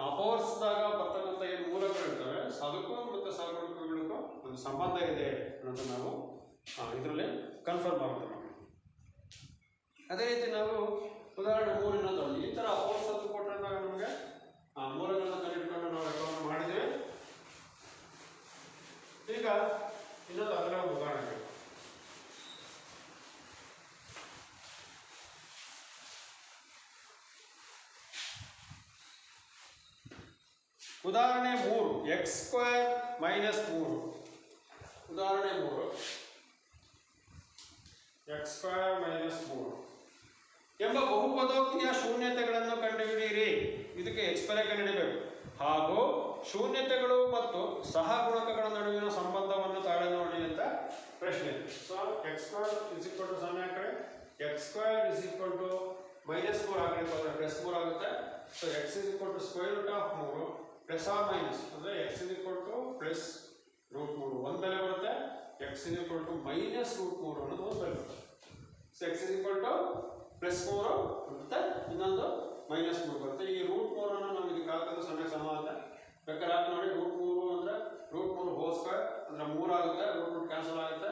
ಅಪವರ್ಸಿದಾಗ ಬರ್ತಕ್ಕಂಥ ಏನು ಮೂಲಗಳು ಇರ್ತವೆ ಅದಕ್ಕೂ ಮತ್ತು ಸಹಗುಣಕಗಳಿಗೂ ಒಂದು ಸಂಬಂಧ ಇದೆ ಅನ್ನೋದು ನಾವು ಇದರಲ್ಲಿ ಕನ್ಫರ್ಮ್ ಮಾಡ್ತೇವೆ. ಅದೇ ರೀತಿ ನಾವು ಉದಾಹರಣೆ 3 ತಗೊಳ್ಳಿ. ಈ ಥರ ಅಪವರ್ಸದ್ದು ಕೊಟ್ಟರೆ ನಮಗೆ ಮೂಲಗಳನ್ನ ಕಂಡುಹಿಡ್ಕೊಂಡು ನಾವು ಲೆಕ್ಕವನ್ನು ಮಾಡಿದ್ದೇವೆ. ಈಗ ಇನ್ನೊಂದು ಅದರ ಉದಾಹರಣೆ. ಉದಾಹರಣೆ 3 x² - 3. ಉದಾಹರಣೆ 3 x² - 3 ಎಂಬ ಬಹುಪದೋಕ್ತಿಯ ಶೂನ್ಯತೆಗಳನ್ನು ಕಂಡುಹಿಡಿಯಿರಿ. ಇದಕ್ಕೆ x ಬೆಲೆ ಕಂಡುಹಿಡಿಯಬೇಕು. ಹಾಗೂ ಶೂನ್ಯತೆಗಳು ಮತ್ತು ಸಹಗುಣಕಗಳ ನಡುವಿನ ಸಂಬಂಧವನ್ನು ತಾಳೆ ನೋಡಿ ಅಂತ ಪ್ರಶ್ನೆ ಇದೆ. ಸೊ x² = 0 ಆ ಕಡೆ, x² -3 ಆ ಕಡೆ ಹೋದರೆ +3 ಆಗುತ್ತೆ. So x √3 plus or minus ಅಂದರೆ x +√3 ಒಂದು ಬೆಲೆ ಬರುತ್ತೆ. x -√3 ಅನ್ನೋದು ಒಂದು ಬೆಲೆ ಬರುತ್ತೆ. ಸೊ x +3 ಮತ್ತೆ ಇನ್ನೊಂದು -3 ಬರುತ್ತೆ. ಈ √3 ಅನ್ನು ನಾವು ಇದಕ್ಕೆ ಹಾಕಿದ್ರೆ 0 ಸಮ ಆಗುತ್ತೆ. ಬೇಕಾದ್ರೆ ಹಾಕಿ ನೋಡಿ. √3 ಅಂದರೆ √3² ಅಂದರೆ 3 ಆಗುತ್ತೆ. √3 ಕ್ಯಾನ್ಸಲ್ ಆಗುತ್ತೆ.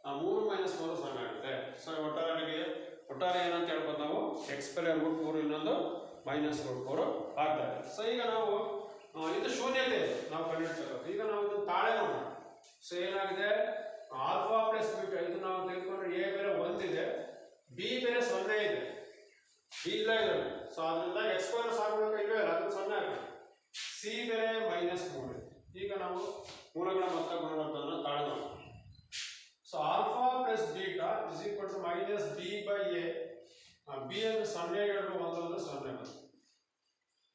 3 - 3 0 ಆಗುತ್ತೆ. ಸೊ ಒಟ್ಟಾರೆ ಏನಂತ ಹೇಳ್ಬೋದು ನಾವು x ಬೆಲೆ √3 ಇನ್ನೊಂದು -√3 ಆಗ್ತದೆ. ಸೊ ಈಗ ನಾವು ಇದು ಶೂನ್ಯತೆ ನಾವು ಕಂಡುಹಿಡ್ತೇವೆ. ಈಗ ನಾವು ಇದನ್ನು ತಾಳೆ ನೋಡೋಣ. ಸೊ ಏನಾಗಿದೆ? ಆಲ್ಫಾ ಪ್ಲಸ್ ಬೀಟಾ ಇದು ನಾವು ತೆಗೆದುಕೊಂಡ್ರೆ a ಬೆಲೆ 1 ಇದೆ, b ಬೆಲೆ 0 ಇದೆ, b ಇಲ್ಲ ಇದರಲ್ಲಿ. ಸೊ ಅದರಿಂದ x² ಸಾಗುವಾಗ ಇಲ್ಲವೇ ಇಲ್ಲ, ಅದು 0 ಆಗುತ್ತೆ. c ಬೆಲೆ -3 ಇದೆ. ಈಗ ನಾವು ಮೂಲಗಳ ಮೊತ್ತ ಗುಣಲಬ್ಧವನ್ನು ತಾಳೆ ನೋಡೋಣ. So alpha plus beta -b/a. b ಅಂದ್ರೆ 0 2 1 ಅಂದ್ರೆ 0 ಬರುತ್ತೆ.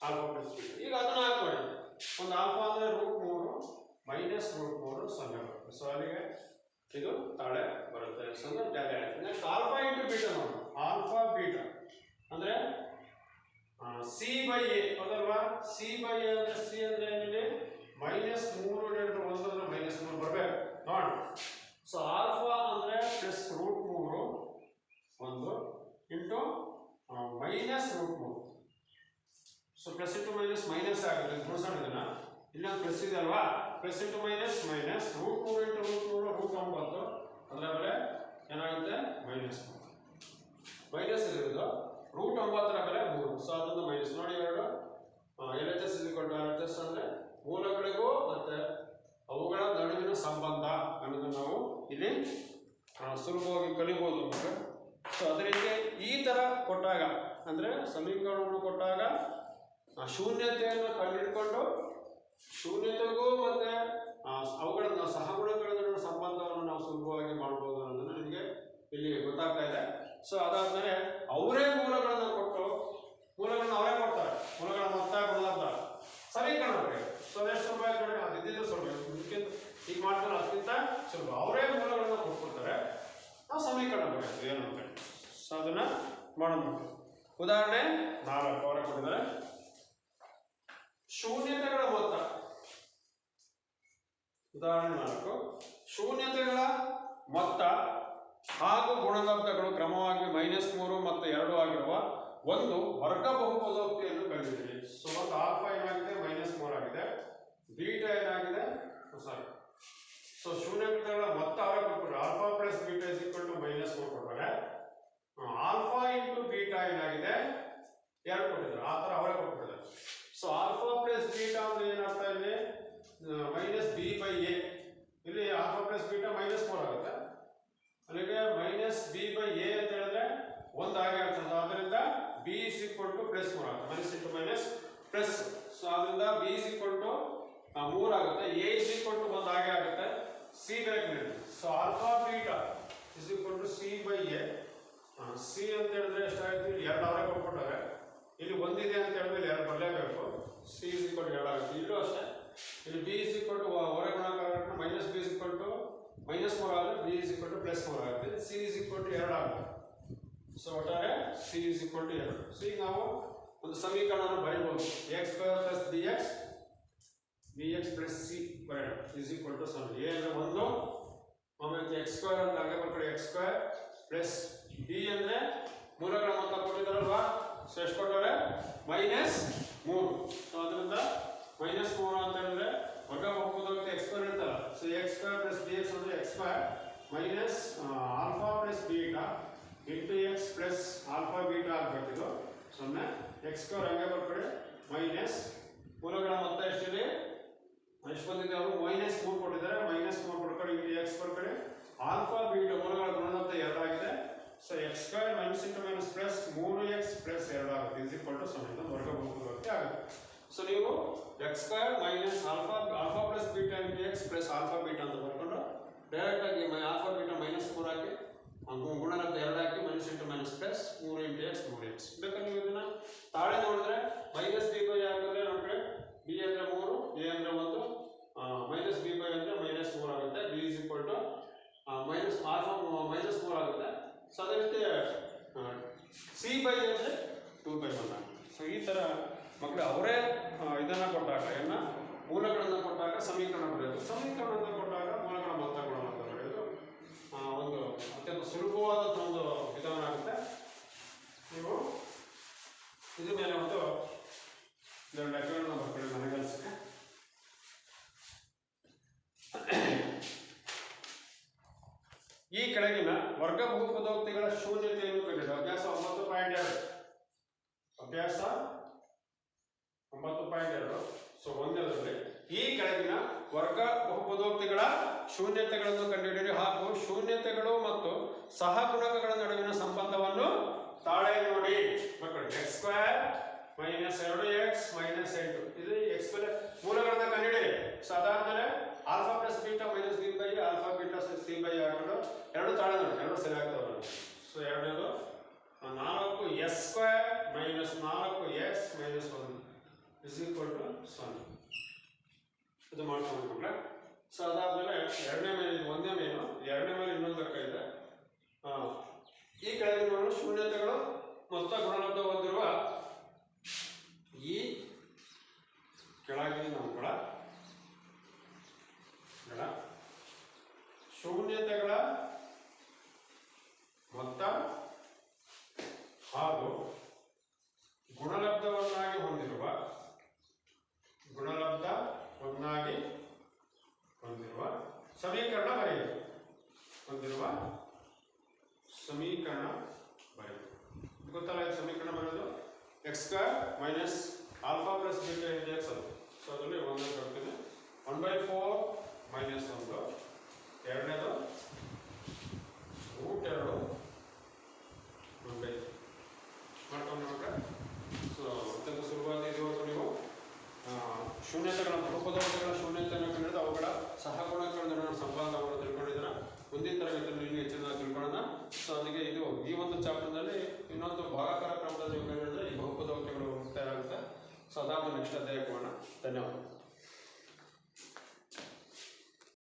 Alpha plus beta. ಈಗ ಅದನ್ನು ಹಾಕಿ ನೋಡಿ. ಒಂದು ಆಲ್ಫಾ ಅಂದರೆ √3 -√3 0 ಬರುತ್ತೆ. ಸೊ ಅಲ್ಲಿಗೆ ಇದು ತಾಳೆ ಬರುತ್ತೆ. ಸೊ ಟ್ಯಾಲಿ ಆಯ್ತು. ನೆಕ್ಸ್ಟ್ ಆಲ್ಫಾ ಇಂಟು ಬೀಟಾ ನೋಡೋಣ. ಆಲ್ಫಾ ಬೀಟಾ ಅಂದರೆ c/a ಹೌದಲ್ವಾ? c/a ಅಂದರೆ c ಅಂದರೆ ಏನಿದೆ? -3 × 1 ಅಂದರೆ -3 ಬರಬೇಕು ನೋಡಿ. ಸೊ ಆಲ್ಫಾ ಅಂದರೆ +√3 1 into -√3. So plus into minus minus ಆಗುತ್ತೆ. ಗುಣಿಸೋಣ ಇದನ್ನ. ಇಲ್ಲೊಂದು ಪ್ಲಸ್ ಇದೆ ಅಲ್ವಾ? ಪ್ಲಸ್ ಇಂಟು ಮೈನಸ್ ಮೈನಸ್ √3 × √3 √9 ಅದರ ಬೆಲೆ ಏನಾಗುತ್ತೆ? -3 ಮೈನಸ್ ಇರೋದು √9 ಬೆಲೆ 3. ಸೊ ಅದೊಂದು ಮೈನಸ್ ನೋಡಿ. ಎರಡು LHS RHS ಅಂದರೆ ಮೂಲಗಳಿಗೂ ಮತ್ತೆ ಅವುಗಳ ನಡುವಿನ ಸಂಬಂಧ ಅನ್ನೋದನ್ನು ನಾವು ಇಲ್ಲಿ ಸುಲಭವಾಗಿ ಕಲಿಬಹುದು. ಸೊ ಅದೇ ರೀತಿ ಈ ಥರ ಕೊಟ್ಟಾಗ ಅಂದರೆ ಸಮೀಕರಣವನ್ನು ಕೊಟ್ಟಾಗ ಶೂನ್ಯತೆಯನ್ನು ಕಂಡುಹಿಡ್ಕೊಂಡು ಶೂನ್ಯತೆಗೂ ಮತ್ತು ಅವುಗಳ ಸಹಗುಣಗಳ ನಡುವಿನ ಸಂಬಂಧವನ್ನು ನಾವು ಸುಲಭವಾಗಿ ಮಾಡ್ಬೋದು ಅನ್ನೋದನ್ನು ನಿಮಗೆ ಇಲ್ಲಿ ಗೊತ್ತಾಗ್ತಾ ಇದೆ. ಸೊ ಅದಾದಮೇಲೆ ಅವರೇ ಮೂಲಗಳನ್ನು ಕೊಟ್ಟು ಮೂಲಗಳನ್ನು ಅವರೇ ಕೊಡ್ತಾರೆ. ಮೂಲಗಳ ಮೊತ್ತ ಗುಣಲಬ್ಧ ಸಮೀಕರಣ ಬರೆಯೋದು. ಸೊ ಅದೆಷ್ಟು ಸುಲಭ ಆಯ್ತು ನೋಡಿ. ಅದು ಇದ್ದಿದ್ದು ಸುಲಭ. ಇದಕ್ಕಿಂತ ಈಗ ಮಾಡ್ತಾರೆ ಅದಕ್ಕಿಂತ ಸುಲಭ. ಅವರೇ ಮೂಲಗಳನ್ನು ಕೊಟ್ಕೊಡ್ತಾರೆ, ನಾವು ಸಮೀಕರಣ ಬರೆಯೋದು ಏನು ಅಂತೇಳಿ. ಸೊ ಅದನ್ನು ಮಾಡೋದು. ಉದಾಹರಣೆ 4 ಅವರೇ ಕೊಟ್ಟಿದ್ದಾರೆ. ಶೂನ್ಯತೆಗಳ ಮೊತ್ತ. ಉದಾಹರಣೆ 4 ಶೂನ್ಯತೆಗಳ ಮೊತ್ತ ಹಾಗೂ ಗುಣಲಬ್ಧಗಳು ಕ್ರಮವಾಗಿ -3 ಮತ್ತು 2 ಆಗಿರುವ ಒಂದು ವರ್ಗ ಬಹುಪದೋಕ್ತಿಯನ್ನು ಕಂಡುಹಿಡಿಯಿರಿ. ಸೊ ಒಂದು ಆಲ್ಫಾ ಏನಾಗಿದೆ? -3 ಆಗಿದೆ. ಬೀಟಾ ಏನಾಗಿದೆ? ಸೊ ಶೂನ್ಯತೆಗಳ ಮೊತ್ತ ಅವರೇ ಕೊಟ್ಬಿಟ್ರೆ ಆಲ್ಫಾ ಪ್ಲಸ್ ಬೀಟಾ -3 ಕೊಟ್ಟಾರೆ. ಆಲ್ಫಾ ಇಂಟು ಬೀಟಾ ಏನಾಗಿದೆ? 2 ಕೊಟ್ಟಿದ್ದಾರೆ. ಆ ಥರ ಅವರೇ ಕೊಟ್ಬಿಟ್ಟಿದ್ದಾರೆ. ಸೊ ಆಲ್ಫಾ ಪ್ಲಸ್ ಬೀಟಾ ಅಂದ್ರೆ ಏನರ್ಥ? ಇಲ್ಲಿ -b/a. ಇಲ್ಲಿ ಆಲ್ಫಾ ಪ್ಲಸ್ ಬೀಟಾ -3 ಆಗುತ್ತೆ. ಅಲ್ಲಿಗೆ -b/a ಅಂತ ಹೇಳಿದ್ರೆ 1 ಆಗೇ ಆಗ್ತದೆ. ಆದ್ದರಿಂದ b +3 ಆಗುತ್ತೆ. Minus into minus plus. So ಅದರಿಂದ b 3 ಆಗುತ್ತೆ. a 1 ಆಗೇ ಆಗುತ್ತೆ. c ಬೆಲೆ. So alpha beta c/a. c ಅಂತ ಹೇಳಿದ್ರೆ ಎಷ್ಟಾಯ್ತು? ಇಲ್ಲಿ 2 ಅವರೇ ಕೊಟ್ಬಿಟ್ಟಾರೆ. ಇಲ್ಲಿ 1 ಇದೆ ಅಂತ ಹೇಳಿದ್ರೆ 2 ಬರಲೇಬೇಕು. c 2 ಆಗುತ್ತೆ. ಇಲ್ಲೂ ಅಷ್ಟೇ. ಇಲ್ಲಿ b ಹೊರೆ ಗುಣಾಕಾರ -b -3 ಆದರೆ b is equal to +3 ಆಗುತ್ತೆ. c is equal to 2 ಆಗುತ್ತೆ. ಸೊ ಒಟ್ಟಾರೆ c is equal to 2. So ಈಗ ನಾವು ಒಂದು ಸಮೀಕರಣವನ್ನು ಬರೆಯಬಹುದು. x² + bx plus c is equal to 0. a ಅಂದ್ರೆ 1 ಆಮೇಲೆ x² ಅಂತ ಹಾಗೆ ಬರ್ಕೊಳ್ಳಿ. x² plus b ಅಂದ್ರೆ ಮೂಲಗಳ ಮೊತ್ತ ಕೊಟ್ಟಿದ್ದಾರಲ್ವಾ, ಸೊ ಎಷ್ಟು ಕೊಟ್ಟರೆ -3. ಸೊ ಅದರಿಂದ -3 ಅಂತ ಹೇಳಿದ್ರೆ ವರ್ಗ ಬಹುಪದೋಕ್ತಿ x² ಇರ್ತಲ್ಲ. ಸೊ x² plus bx ಅಂದ್ರೆ x² minus alpha plus beta into x plus alpha beta ಆಗಬೇಕಿದು 0. x² ಹಂಗೆ ಬರ್ಕೊಳ್ಳಿ ಮೈನಸ್ ಮೂಲಗಳ ಮೊತ್ತ ಎಷ್ಟಿದೆ ಎಷ್ಟು ಬಂದಿದೆ ಅವರು -3 ಕೊಟ್ಟಿದ್ದಾರೆ. -3 ಕೊಡ್ಕೊಳ್ಳಿ ಇಲ್ಲಿ x ಬರ್ಕೊಳ್ಳಿ. ಆಲ್ಫಾ ಬೀಟಾ ಮೂಲಗಳ ಗುಣಲಬ್ಧ 2 ಆಗಿದೆ. So x² - into - plus 3x plus 2 ಆಗುತ್ತೆ is equal to 0. ಇದು ವರ್ಗ ಬಹುಪದೋಕ್ತಿ ಆಗುತ್ತೆ. ಸೊ ನೀವು x² minus alpha plus beta into x plus alpha beta ಅಂತ ಬರ್ಕೊಂಡು ಡೈರೆಕ್ಟ್ ಆಗಿ ಆಲ್ಫಾ ಬೀಟಾ -3 ಹಾಕಿ ಗುಣಲಬ್ಧ 2 ಹಾಕಿ - into - plus 3 into x 3x. ಬೇಕಾದ್ರೆ ನೀವು ಇದನ್ನ ತಾಳೆ ನೋಡಿದ್ರೆ -b/a ಹಾಕಿದ್ರೆ ನೋಡ್ರಿ b ಅಂದ್ರೆ 3 a ಅಂದ್ರೆ 1 -b/a ಅಂದ್ರೆ -3 ಆಗುತ್ತೆ. b is equal to alpha -3 ಆಗುತ್ತೆ. ಸೊ ಅದೇ ರೀತಿ c/a ಅಂದ್ರೆ 2/1 ಆಗುತ್ತೆ. ಸೊ ಈ ತರ ಮಕ್ಕಳು ಅವರೇ ಇದನ್ನ ಕೊಟ್ಟಾಗ ಮೂಲಗಳನ್ನು ಕೊಟ್ಟಾಗ ಸಮೀಕರಣ ಬರೆಯೋದು, ಸಮೀಕರಣವನ್ನು ಕೊಟ್ಟಾಗ ಮೂಲಗಳ ಮೊತ್ತಗಳನ್ನು ಬರೆಯೋದು ಒಂದು ಅತ್ಯಂತ ಸುಲಭವಾದಂಥ ಒಂದು ವಿಧಾನ ಆಗುತ್ತೆ. ನೀವು ಇದ್ರ ಮೇಲೆ ಒಂದು 2 ಲೆಕ್ಕಗಳನ್ನು ಬರ್ಕೊಳ್ಳಿ ನನಗನ್ಸಿದೆ. ಈ ಕೆಳಗಿನ ವರ್ಗ ಬಹುಪದೋಕ್ತಿಗಳ ಶೂನ್ಯತೆಯನ್ನು ಕಂಡಿದೆ. ಅಭ್ಯಾಸ 9.2. ಅಭ್ಯಾಸ 9.2. ಸೊ ಒಂದರಲ್ಲಿ ಈ ಕೆಳಗಿನ ವರ್ಗ ಬಹುಪದೋಕ್ತಿಗಳ ಶೂನ್ಯತೆಗಳನ್ನು ಕಂಡುಹಿಡಿಯಿರಿ ಹಾಗೂ ಶೂನ್ಯತೆಗಳು ಮತ್ತು ಸಹಗುಣಕಗಳ ನಡುವಿನ ಸಂಬಂಧವನ್ನು ತಾಳೆ ನೋಡಿ. ಮಕ್ಕಳು x² - 2x - 8 ಇದು x ಮೂಲಗಳನ್ನ ಕಂಡುಹಿಡಿಯಿರಿ. ಸೊ ಅದಾದ್ಮೇಲೆ alpha plus beta - b/a alpha beta c/a ಹಾಕೊಂಡು 2 ತಾಳೆ ನೋಡಿ, 2 ಸರಿ ಆಗ್ತವೆ. ಸೊ ಎರಡನೇದು 4s² - 4x - 1 is equal to 0. ಇದು ಮಾಡ್ಕೊಂಡ್ರೆ ಸೊ ಅದಾದ್ಮೇಲೆ ಎರಡನೇ ಮೇಲೆ ಒಂದೇ ಮೇನು, ಎರಡನೇ ಮೇಲೆ ಇನ್ನೊಂದು ಲೆಕ್ಕ ಇದೆ. ಈ ಕೆಳಗಿನ ಶೂನ್ಯತೆಗಳು ಮೊತ್ತ ಗುಣಲಬ್ಧ ಹೊಂದಿರುವ ಈ ಕೆಳಗಿನವುಗಳ ಶೂನ್ಯತೆಗಳ ಮೊತ್ತ ಹಾಗೂ ಗುಣಲಬ್ಧವನ್ನಾಗಿ ಹೊಂದಿರುವ ಸಮೀಕರಣ ಬರೆಯಿರಿ. ಸಮೀಕರಣ ಬರೆಯಿರಿ. ಗೊತ್ತಲ್ಲ ಸಮೀಕರಣ ಬರೆಯೋದು x² minus alpha plus beta into x ಅದು. ಸೊ ಅದರಲ್ಲಿ ಒಂದು ಬರ್ತದೆ 1/4 minus 1, ಎರಡನೇದು √2 1/3 ಮಾಡ್ಕೊಂಡು ನೋಡ್ರೆ. ಸೊ ಅತ್ಯಂತ ಸುಲಭವಾದ ಇದುವರೆಗೂ ನೀವು ಶೂನ್ಯತೆಗಳ ಬಹುಪದೋಕ್ತಿಗಳ ಶೂನ್ಯತೆಯನ್ನು ಕಂಡಿದ್ದು ಅವುಗಳ ಸಹಗುಣಕಗಳ ನಡುವಿನ ಸಂಬಂಧವನ್ನು ತಿಳ್ಕೊಂಡಿದ್ದೀರ. ಮುಂದಿನ ತರಗತಿಯಲ್ಲಿ ಇನ್ನೂ ಹೆಚ್ಚಿನ ತಿಳ್ಕೊಳ್ಳೋಣ. ಸೊ ಅದಕ್ಕೆ ಇದು ಈ ಒಂದು ಚಾಪ್ಟರ್ನಲ್ಲಿ ಇನ್ನೊಂದು ಭಾಗಾಕಾರ ಕ್ರಮದಲ್ಲಿ ಕಂಡಿದ್ರೆ ಈ ಬಹುಪದೋಕ್ತಿಗಳು ಮುಕ್ತಾಯ ಆಗುತ್ತೆ. ಸೊ ಅದಾದ ನೆಕ್ಸ್ಟ್ ಅಧ್ಯಾಯಕ್ಕೆ ಹೋಗೋಣ. ಧನ್ಯವಾದ.